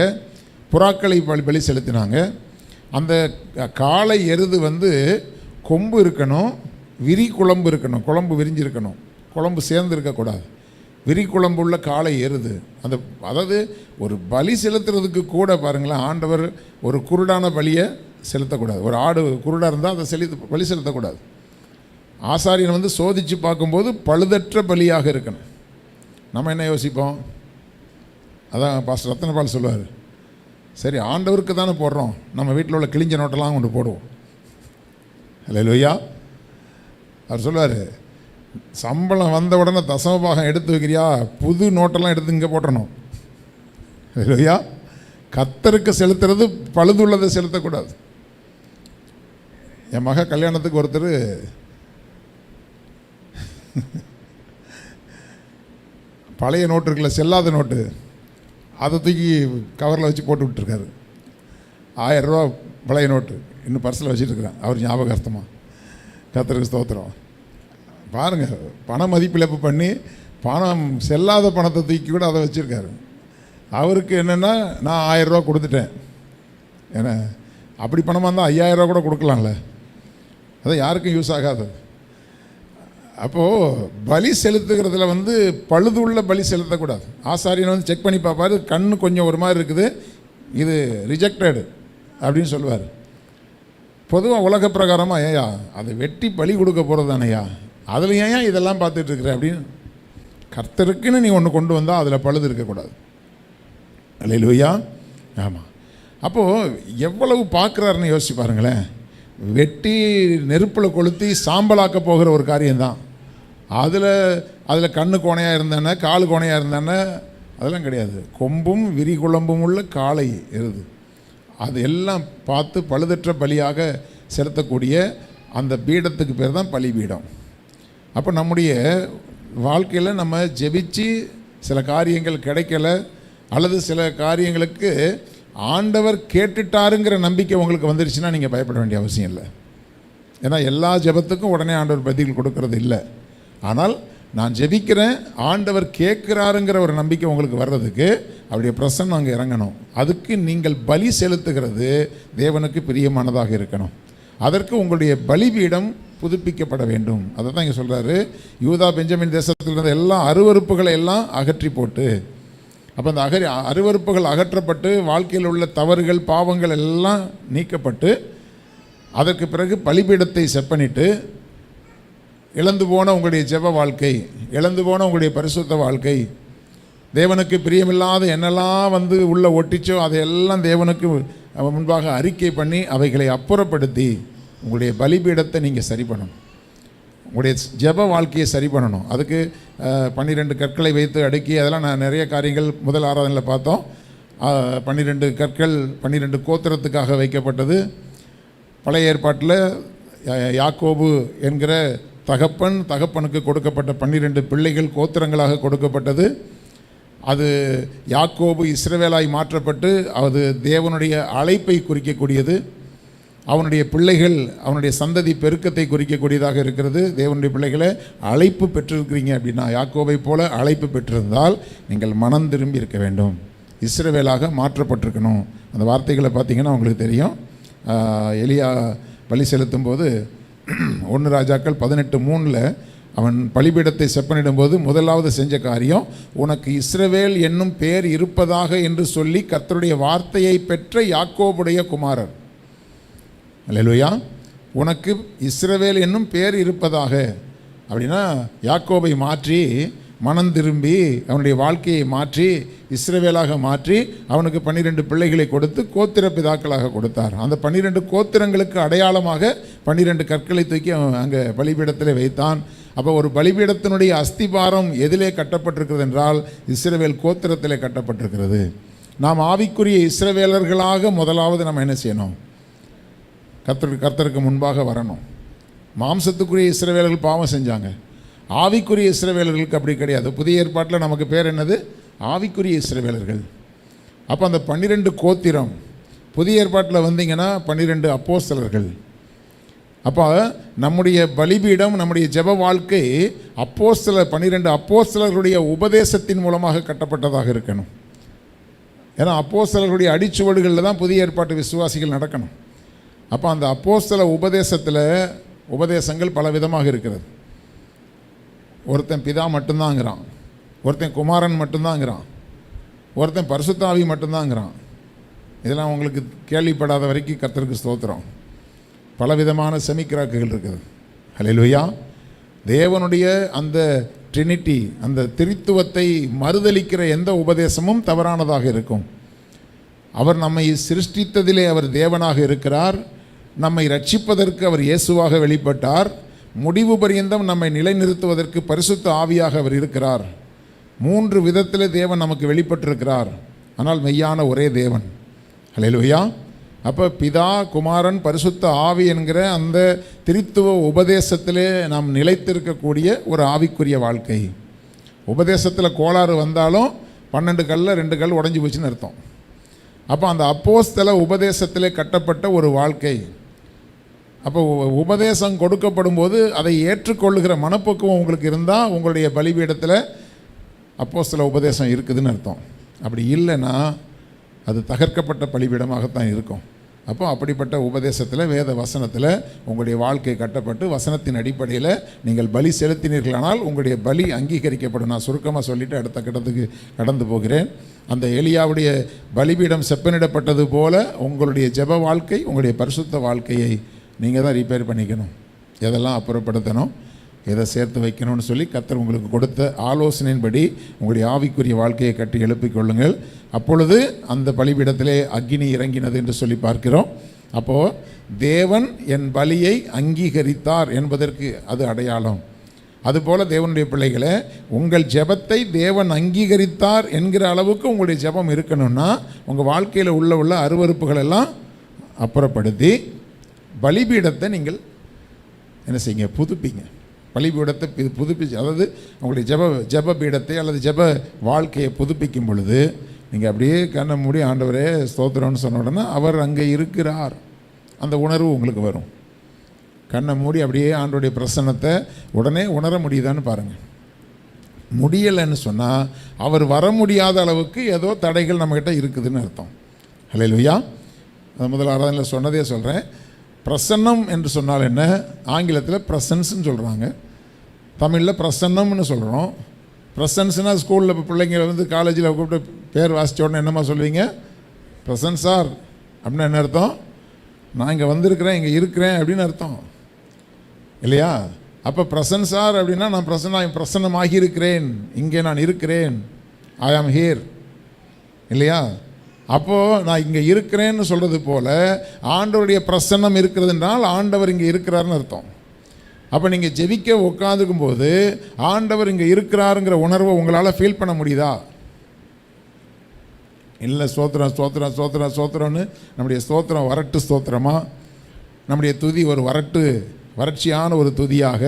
புறாக்களை பலி செலுத்தினாங்க. அந்த காளை எருது வந்து கொம்பு இருக்கணும், விரிகுளம்பு இருக்கணும், குழம்பு விரிஞ்சிருக்கணும், குழம்பு சேர்ந்து இருக்கக்கூடாது. விரிகுளம்பு உள்ள காளை எருது. அதாவது ஒரு பலி செலுத்துறதுக்கு கூட பாருங்களேன், ஆண்டவர் ஒரு குருடான பலியை செலுத்தக்கூடாது. ஒரு ஆடு குருடாக இருந்தால் அதை பலி செலுத்தக்கூடாது. ஆசாரியன் வந்து சோதித்து பார்க்கும்போது பழுதற்ற பலியாக இருக்கணும். நம்ம என்ன யோசிப்போம்? அதான் பாஸ்டர் ரத்னபால் சொல்லுவார், சரி ஆண்டவருக்கு தானே போடுறோம், நம்ம வீட்டில் உள்ள கிழிஞ்ச நோட்டெல்லாம் கொண்டு போடுவோம். அல்லேலூயா. அவர் சொல்லுவார், சம்பளம் வந்த உடனே தசமபாகம் எடுத்து வைக்கிறியா, புது நோட்டெல்லாம் எடுத்து இங்கே போட்டணும். அல்லேலூயா. கர்த்தருக்கு செலுத்துறது பழுதுள்ளதை செலுத்தக்கூடாது. என் மக கல்யாணத்துக்கு ஒருத்தர் பழைய நோட்டு இருக்குல்ல, செல்லாத நோட்டு, அதை தூக்கி கவரில் வச்சு போட்டு விட்டுருக்காரு. 1000 ரூபா பழைய நோட்டு இன்னும் பர்ஸில் வச்சுட்டுருக்குறேன். அவர் ஞாபகார்த்தமாக. கர்த்தருக்கு ஸ்தோத்திரம். பாருங்கள், பண மதிப்பிழப்பு பண்ணி பணம் செல்லாத பணத்தை தூக்கி கூட அதை வச்சுருக்காரு. அவருக்கு என்னென்னா, நான் 1000 ரூபா கொடுத்துட்டேன். ஏன்னா அப்படி பணமாக இருந்தால் 5000 ரூபா கூட கொடுக்கலாம்ல, அது யாருக்கும் யூஸ் ஆகாது. அப்போது பலி செலுத்துகிறதுல வந்து பழுதுள்ள பலி செலுத்தக்கூடாது. ஆசாரியனை வந்து செக் பண்ணி பார்ப்பார், கண்ணு கொஞ்சம் ஒரு மாதிரி இருக்குது, இது ரிஜெக்டடு அப்படின்னு சொல்லுவார். பொதுவாக உலக பிரகாரமாக, ஏயா அதை வெட்டி பலி கொடுக்க போகிறது தானேயா, அதில் ஏன் இதெல்லாம் பார்த்துட்ருக்குற அப்படின்னு. கர்த்தருக்குன்னு நீ ஒன்று கொண்டு வந்தால் அதில் பழுது இருக்கக்கூடாது. அல்லேலூயா. ஆமாம். அப்போது எவ்வளவு பார்க்குறாருன்னு யோசிச்சு பாருங்களேன். வெட்டி நெருப்பில் கொளுத்தி சாம்பலாக்க போகிற ஒரு காரியம்தான். அதில் கண்ணு கோணையாக இருந்தானே, காலு கோணையாக இருந்தானே, அதெல்லாம் கிடையாது. கொம்பும் விரிகுளம்பும் உள்ள காளை எருது, அது எல்லாம் பார்த்து பழுதற்ற பலியாக செலுத்தக்கூடிய அந்த பீடத்துக்கு பேர் தான் பலிபீடம். அப்போ நம்முடைய வாழ்க்கையில் நம்ம ஜெபிச்சு சில காரியங்கள் கிடைக்கல, அல்லது சில காரியங்களுக்கு ஆண்டவர் கேட்டுட்டாருங்கிற நம்பிக்கை உங்களுக்கு வந்துருச்சுன்னா நீங்கள் பயப்பட வேண்டிய அவசியம் இல்லை. ஏன்னா எல்லா ஜெபத்துக்கும் உடனே ஆண்டவர் பதில் கொடுக்கறது இல்லை. ஆனால் நான் ஜெபிக்கிறேன், ஆண்டவர் கேட்குறாருங்கிற ஒரு நம்பிக்கை உங்களுக்கு வர்றதுக்கு அவருடைய பிரசன்னம் அங்கே இறங்கணும். அதுக்கு நீங்கள் பலி செலுத்துகிறது தேவனுக்கு பிரியமானதாக இருக்கணும். அதற்கு உங்களுடைய பலிபீடம் புதுப்பிக்கப்பட வேண்டும். அதை தான் இங்கே சொல்கிறாரு. யூதா பெஞ்சமின் தேசத்தில் இருந்த எல்லா அருவருப்புகளை எல்லாம் அகற்றி போட்டு, அப்போ அந்த அருவருப்புகள் அகற்றப்பட்டு வாழ்க்கையில் உள்ள தவறுகள் பாவங்கள் எல்லாம் நீக்கப்பட்டு, அதற்கு பிறகு பலிபீடத்தை செப்பனிட்டு, இழந்து போன உங்களுடைய ஜெப வாழ்க்கை, இழந்து போன உங்களுடைய பரிசுத்த வாழ்க்கை, தேவனுக்கு பிரியமில்லாத என்னெல்லாம் வந்து உள்ளே ஒட்டிச்சோ அதையெல்லாம் தேவனுக்கு முன்பாக அறிக்கை பண்ணி அவைகளை அப்புறப்படுத்தி உங்களுடைய பலிபீடத்தை நீங்கள் சரி பண்ணணும். உங்களுடைய ஜெப வாழ்க்கையை சரி பண்ணணும். அதுக்கு 12 கற்களை வைத்து அடுக்கி, அதெல்லாம் நான் நிறைய காரியங்கள் முதல் ஆராதனையில் பார்த்தோம். 12 கற்கள் 12 கோத்திரத்துக்காக வைக்கப்பட்டது. பழைய ஏற்பாட்டில் யாக்கோபு என்கிற தகப்பனுக்கு கொடுக்கப்பட்ட 12 பிள்ளைகள் கோத்திரங்களாக கொடுக்கப்பட்டது. அது யாக்கோபு இஸ்ரவேலாய் மாற்றப்பட்டு அது தேவனுடைய அழைப்பை குறிக்கக்கூடியது. அவனுடைய பிள்ளைகள் அவனுடைய சந்ததி பெருக்கத்தை குறிக்கக்கூடியதாக இருக்கிறது. தேவனுடைய பிள்ளைகளை அழைப்பு பெற்றிருக்கிறீங்க அப்படின்னா, யாக்கோபை போல அழைப்பு பெற்றிருந்தால் நீங்கள் மனம் திரும்பி இருக்க வேண்டும், இஸ்ரவேலாக மாற்றப்பட்டிருக்கணும். அந்த வார்த்தைகளை பார்த்தீங்கன்னா உங்களுக்கு தெரியும். எலியா பலி செலுத்தும் போது 1 ராஜாக்கள் 18:3 அவன் பலிபீடத்தை செப்பனிடும்போது முதலாவது செஞ்ச காரியம், உனக்கு இஸ்ரவேல் என்னும் பேர் இருப்பதாக என்று சொல்லி கர்த்தருடைய வார்த்தையை பெற்ற யாக்கோபுடைய குமாரர். அல்லேலூயா. உனக்கு இஸ்ரவேல் என்னும் பேர் இருப்பதாக அப்படின்னா யாக்கோபை மாற்றி மனம் திரும்பி அவனுடைய வாழ்க்கையை மாற்றி இஸ்ரவேலாக மாற்றி அவனுக்கு 12 பிள்ளைகளை கொடுத்து கோத்திர பிதாக்களாக கொடுத்தார். அந்த 12 கோத்திரங்களுக்கு அடையாளமாக 12 கற்களை தூக்கி அவன் அங்கே பலிபீடத்தில் வைத்தான். அப்போ ஒரு பலிபீடத்தினுடைய அஸ்திபாரம் எதிலே கட்டப்பட்டிருக்கிறது என்றால் இஸ்ரவேல் கோத்திரத்திலே கட்டப்பட்டிருக்கிறது. நாம் ஆவிக்குரிய இஸ்ரவேலர்களாக முதலாவது நம்ம என்ன செய்யணும்? கர்த்தருக்கு முன்பாக வரணும். மாம்சத்துக்குரிய இஸ்ரவேலர்கள் பாவம் செஞ்சாங்க, ஆவிக்குரிய இஸ்ரவேலர்களுக்கு அப்படி கிடையாது. புதிய ஏற்பாட்டில் நமக்கு பேர் என்னது? ஆவிக்குரிய இஸ்ரவேலர்கள். அப்போ அந்த 12 கோத்திரம், புதிய ஏற்பாட்டில் வந்தீங்கன்னா 12 அப்போஸ்தலர்கள். அப்போ நம்முடைய பலிபீடம், நம்முடைய ஜெப வாழ்க்கை 12 அப்போஸ்தலர்களுடைய உபதேசத்தின் மூலமாக கட்டப்பட்டதாக இருக்கணும். ஏன்னா அப்போஸ்தலர்களுடைய அடிச்சுவடுகளில் தான் புதிய ஏற்பாட்டு விசுவாசிகள் நடக்கணும். அப்போ அந்த அப்போஸ்தல உபதேசங்கள் பல விதமாக இருக்கிறது. ஒருத்தன் பிதா மட்டும்தாங்கிறான், ஒருத்தன் குமாரன் மட்டும்தாங்கிறான், ஒருத்தன் பரிசுத்த ஆவி மட்டும்தாங்கிறான். இதெல்லாம் உங்களுக்கு கேள்விப்படாத வரைக்கும் கர்த்தருக்கு ஸ்தோத்திரம். பலவிதமான செமிக்கிராக்குகள் இருக்குது. ஹல்லேலூயா. தேவனுடைய அந்த ட்ரினிட்டி, அந்த திரித்துவத்தை மறுதலிக்கிற எந்த உபதேசமும் தவறானதாக இருக்கும். அவர் நம்மை சிருஷ்டித்ததிலே அவர் தேவனாக இருக்கிறார். நம்மை ரட்சிப்பதற்கு அவர் இயேசுவாக வெளிப்பட்டார். முடிவு பரியந்தம் நம்மை நிலைநிறுத்துவதற்கு பரிசுத்த ஆவியாக அவர் இருக்கிறார். 3 விதத்திலே தேவன் நமக்கு வெளிப்பட்டிருக்கிறார். ஆனால் மெய்யான ஒரே தேவன். ஹல்லேலூயா. அப்போ பிதா, குமாரன், பரிசுத்த ஆவி என்கிற அந்த திரித்துவ உபதேசத்திலே நாம் நிலைத்திருக்கக்கூடிய ஒரு ஆவிக்குரிய வாழ்க்கை. உபதேசத்தில் கோளாறு வந்தாலும் 12 கல்லில் 2 கல் உடஞ்சி போச்சுன்னு அர்த்தம். அப்போ அந்த அப்போஸ்தல உபதேசத்திலே கட்டப்பட்ட ஒரு வாழ்க்கை. அப்போ உபதேசம் கொடுக்கப்படும் போது அதை ஏற்றுக்கொள்ளுகிற மனப்பக்குவம் உங்களுக்கு இருந்தால் உங்களுடைய பலிபீடத்தில் அப்போஸ்தல உபதேசம் இருக்குதுன்னு அர்த்தம். அப்படி இல்லைன்னா அது தகர்க்கப்பட்ட பலிபீடமாகத்தான் இருக்கும். அப்போ அப்படிப்பட்ட உபதேசத்தில், வேத வசனத்தில் உங்களுடைய வாழ்க்கை கட்டப்பட்டு வசனத்தின் அடிப்படையில் நீங்கள் பலி செலுத்தினீர்களானால் உங்களுடைய பலி அங்கீகரிக்கப்படும். நான் சுருக்கமாக சொல்லிவிட்டு அடுத்த கட்டத்துக்கு கடந்து போகிறேன். அந்த எலியாவுடைய பலிபீடம் செப்பனிடப்பட்டது போல உங்களுடைய ஜெப வாழ்க்கை, உங்களுடைய பரிசுத்த வாழ்க்கையை நீங்கள் தான் ரிப்பேர் பண்ணிக்கணும். எதெல்லாம் அப்புறப்படுத்தணும், எதை சேர்த்து வைக்கணும்னு சொல்லி கர்த்தர் உங்களுக்கு கொடுத்த ஆலோசனையின்படி உங்களுடைய ஆவிக்குரிய வாழ்க்கையை கட்டி எழுப்பிக் கொள்ளுங்கள். அப்பொழுது அந்த பலிபீடத்திலே அக்கினி இறங்கினது என்று சொல்லி பார்க்கிறோம். அப்போது தேவன் என் பலியை அங்கீகரித்தார் என்பதற்கு அது அடையாளம். அதுபோல் தேவனுடைய பிள்ளைகளை, உங்கள் ஜெபத்தை தேவன் அங்கீகரித்தார் என்கிற அளவுக்கு உங்களுடைய ஜெபம் இருக்கணும்னா உங்கள் வாழ்க்கையில் உள்ள அருவருப்புகள் எல்லாம் அப்புறப்படுத்தி பலிபீடத்தை நீங்கள் என்ன செய்யுங்க? புதுப்பிங்க. பலிபீடத்தை புதுப்பிச்சு, அதாவது உங்களுடைய ஜெப பீடத்தை அல்லது ஜெப வாழ்க்கையை புதுப்பிக்கும் பொழுது நீங்கள் அப்படியே கண்ணை மூடி ஆண்டவரே ஸ்தோத்திரம்னு சொன்ன உடனே அவர் அங்கே இருக்கிறார், அந்த உணர்வு உங்களுக்கு வரும். கண்ணை மூடி அப்படியே ஆண்டவருடைய பிரசன்னத்தை உடனே உணர முடியுதான்னு பாருங்கள். முடியலைன்னு சொன்னால் அவர் வர முடியாத அளவுக்கு ஏதோ தடைகள் நம்மக்கிட்ட இருக்குதுன்னு அர்த்தம். ஹல்லேலூயா. அது முதல் ஆராதனையில் சொன்னதே சொல்கிறேன். பிரசன்னம் என்று சொன்னால் என்ன? ஆங்கிலத்தில் ப்ரெசன்ஸ்ன்னு சொல்கிறாங்க, தமிழில் பிரசன்னம்னு சொல்கிறோம். ப்ரெசன்ஸ்னால் ஸ்கூலில் இப்போ பிள்ளைங்க வந்து காலேஜில் கூப்பிட்டு பேர் வாசித்த உடனே என்னம்மா சொல்லுவீங்க? ப்ரெசன்ஸ் சார் அப்படின்னா என்ன அர்த்தம்? நான் இங்கே வந்திருக்கிறேன், இங்கே இருக்கிறேன் அப்படின்னு அர்த்தம் இல்லையா? அப்போ ப்ரெசன்ஸ் சார் அப்படின்னா நான் பிரசன்னமாகி இருக்கிறேன், இங்கே நான் இருக்கிறேன், ஐ ஆம் ஹியர் இல்லையா? அப்போது நான் இங்கே இருக்கிறேன்னு சொல்கிறது போல் ஆண்டவருடைய பிரசன்னம் இருக்கிறது என்றால் ஆண்டவர் இங்கே இருக்கிறாருன்னு அர்த்தம். அப்போ நீங்கள் ஜெபிக்க உட்காந்துக்கும் போது ஆண்டவர் இங்கே இருக்கிறாருங்கிற உணர்வை உங்களால் ஃபீல் பண்ண முடியுதா? இல்லை, ஸ்தோத்திரம் ஸ்தோத்திரம் ஸ்தோத்திரம் ஸ்தோத்திரம்னு நம்முடைய ஸ்தோத்திரம் வரட்டு ஸ்தோத்திரமா, நம்முடைய துதி ஒரு வறட்சியான ஒரு துதியாக,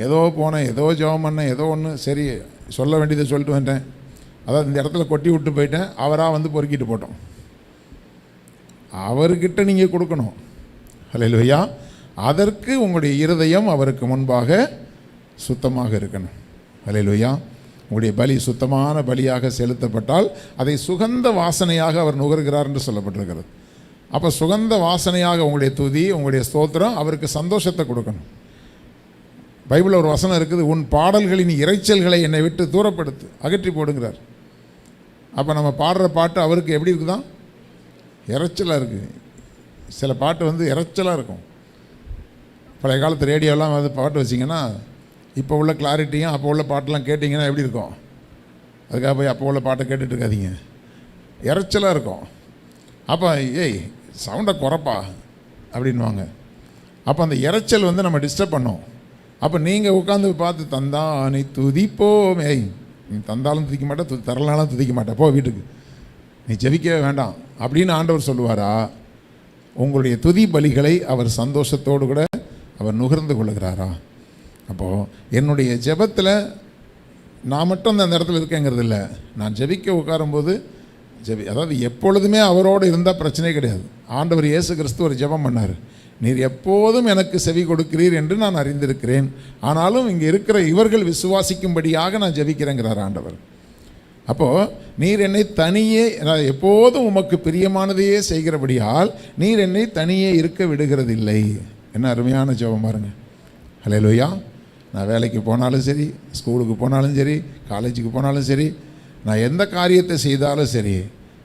ஏதோ போனேன், ஏதோ ஜெபம் பண்ணேன், ஏதோ ஒன்று சரி சொல்ல வேண்டியதை சொல்லிட்டு வந்துட்டேன், அதாவது இந்த இடத்துல கொட்டி விட்டு போயிட்டேன், அவராக வந்து பொறுக்கிட்டு போட்டோம். அவர்கிட்ட நீங்கள் கொடுக்கணும். ஹல்லேலூயா. அதற்கு உங்களுடைய இருதயம் அவருக்கு முன்பாக சுத்தமாக இருக்கணும். ஹல்லேலூயா. உங்களுடைய பலி சுத்தமான பலியாக செலுத்தப்பட்டால் அதை சுகந்த வாசனையாக அவர் நுகர்கிறார் என்று சொல்லப்பட்டிருக்கிறது. அப்போ சுகந்த வாசனையாக உங்களுடைய துதி, உங்களுடைய ஸ்தோத்திரம் அவருக்கு சந்தோஷத்தை கொடுக்கணும். பைபிளில் ஒரு வசனம் இருக்குது, உன் பாடல்களின் இரைச்சல்களை என்னை விட்டு தூரப்படுத்து, அகற்றி போடுங்கிறார். அப்போ நம்ம பாடுற பாட்டு அவருக்கு எப்படி இருக்குதான்? இரைச்சலாக இருக்குது. சில பாட்டு வந்து இரைச்சலாக இருக்கும். பழைய காலத்து ரேடியோலாம் வந்து பாட்டு வச்சிங்கன்னா இப்போ உள்ள கிளாரிட்டியும் அப்போ உள்ள பாட்டெலாம் கேட்டிங்கன்னா எப்படி இருக்கும்? அதுக்காக போய் அப்போ உள்ள பாட்டை கேட்டுட்டு இருக்காதீங்க, இரைச்சலாக இருக்கும். அப்போ ஏய் சவுண்டை குறைப்பா அப்படின்வாங்க. அப்போ அந்த இரைச்சல் வந்து நம்ம டிஸ்டர்ப் பண்ணோம். அப்போ நீங்கள் உட்காந்து பார்த்து தந்தானை துதிப்போம், ஏய் நீ தந்தாலும் துதிக்க மாட்டேன், தரலாலும் துதிக்க மாட்டேன், போ வீட்டுக்கு, நீ ஜெபிக்கவே வேண்டாம் அப்படின்னு ஆண்டவர் சொல்லுவாரா? உங்களுடைய துதி பலிகளை அவர் சந்தோஷத்தோடு கூட அவர் நுகர்ந்து கொள்ளுகிறாரா? அப்போது என்னுடைய ஜெபத்தில் நான் மட்டும் அந்த இடத்துல இருக்கேங்கிறது இல்லை, நான் ஜெபிக்க உட்காரும்போது அதாவது எப்பொழுதுமே அவரோடு இருந்தால் பிரச்சனையே கிடையாது. ஆண்டவர் இயேசு கிறிஸ்து ஒரு ஜெபம் பண்ணார், நீர் எப்போதும் எனக்கு செவி கொடுக்கிறீர் என்று நான் அறிந்திருக்கிறேன், ஆனாலும் இங்கே இருக்கிற இவர்கள் விசுவாசிக்கும்படியாக நான் ஜெபிக்கிறேங்கிறார் ஆண்டவர். அப்போது நீர் என்னை தனியே, எப்போதும் உமக்கு பிரியமானதையே செய்கிறபடியால் நீர் என்னை தனியே இருக்க விடுகிறதில்லை. என்ன அருமையான ஜெபம் பாருங்க. ஹல்லேலூயா. நான் வேலைக்கு போனாலும் சரி, ஸ்கூலுக்கு போனாலும் சரி, காலேஜுக்கு போனாலும் சரி, நான் எந்த காரியத்தை செய்தாலும் சரி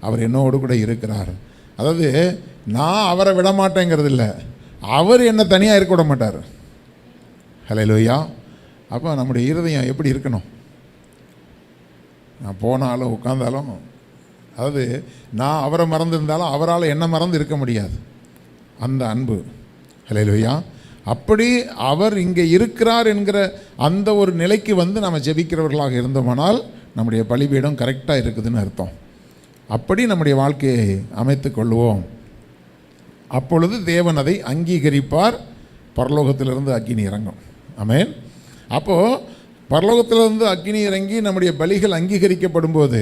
அவர் என்னோடு கூட இருக்கிறார். அதாவது நான் அவரை விட மாட்டேங்கிறது இல்லை, அவர் என்னை தனியாக இருக்க விட மாட்டார். ஹல்லேலூயா. அப்போ நம்முடைய இருதயம் எப்படி இருக்கணும்? நான் போனாலும் உட்கார்ந்தாலும், அதாவது நான் அவரை மறந்துருந்தாலும் அவரால் என்ன மறந்து இருக்க முடியாது, அந்த அன்பு. ஹல்லேலூயா. அப்படி அவர் இங்கே இருக்கிறார் என்கிற அந்த ஒரு நிலைக்கு வந்து நம்ம ஜெபிக்கிறவர்களாக இருந்தோமானால் நம்முடைய பலிபீடம் கரெக்டாக இருக்குதுன்னு அர்த்தம். அப்படி நம்முடைய வாழ்க்கையை அமைத்து கொள்வோம். அப்பொழுது தேவன் அதை அங்கீகரிப்பார், பரலோகத்திலிருந்து அக்கினி இறங்கும். ஆமென். அப்போது பரலோகத்திலிருந்து அக்கினி இறங்கி நம்முடைய பலிகள் அங்கீகரிக்கப்படும் போது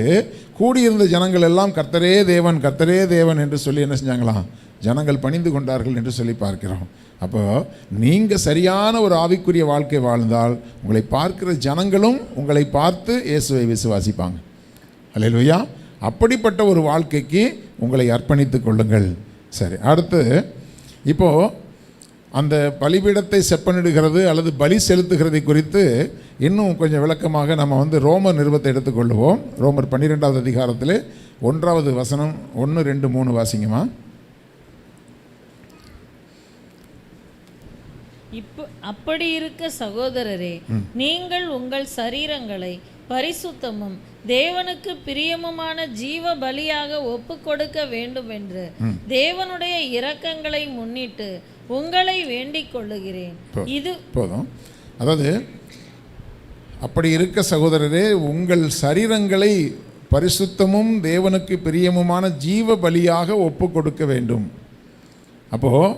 கூடியிருந்த ஜனங்கள் எல்லாம் கர்த்தரே தேவன், கர்த்தரே தேவன் என்று சொல்லி என்ன செஞ்சாங்களாம்? ஜனங்கள் பணிந்து கொண்டார்கள் என்று சொல்லி பார்க்கிறோம். அப்போது நீங்கள் சரியான ஒரு ஆவிக்குரிய வாழ்க்கை வாழ்ந்தால் உங்களை பார்க்கிற ஜனங்களும் உங்களை பார்த்து இயேசுவை விசுவாசிப்பாங்க. அல்லேலூயா. அப்படிப்பட்ட ஒரு வாழ்க்கைக்கு உங்களை அர்ப்பணித்து கொள்ளுங்கள். சரி, அடுத்து இப்போது அந்த பலிபீடத்தை செப்பனிடுகிறது அல்லது பலி செலுத்துகிறதை குறித்து இன்னும் கொஞ்சம் விளக்கமாக நம்ம வந்து ரோமர் நிருபத்தை எடுத்துக்கொள்ளுவோம். ரோமர் 12வது அதிகாரத்தில் 1வது வசனம் 1, 2, 3 வாசிங்கம்மா. அப்படி இருக்க சகோதரரே, நீங்கள் உங்கள் சரீரங்களை பரிசுத்தமும் தேவனுக்கு பிரியமுமான ஜீவ பலியாக ஒப்பு கொடுக்க வேண்டும் என்று தேவனுடைய இரக்கங்களை முன்னிட்டு உங்களை வேண்டிக் கொள்ளுகிறேன். இது போதும். அதாவது அப்படி இருக்க சகோதரரே, உங்கள் சரீரங்களை பரிசுத்தமும் தேவனுக்கு பிரியமுமான ஜீவ பலியாக ஒப்பு கொடுக்க வேண்டும். அப்போது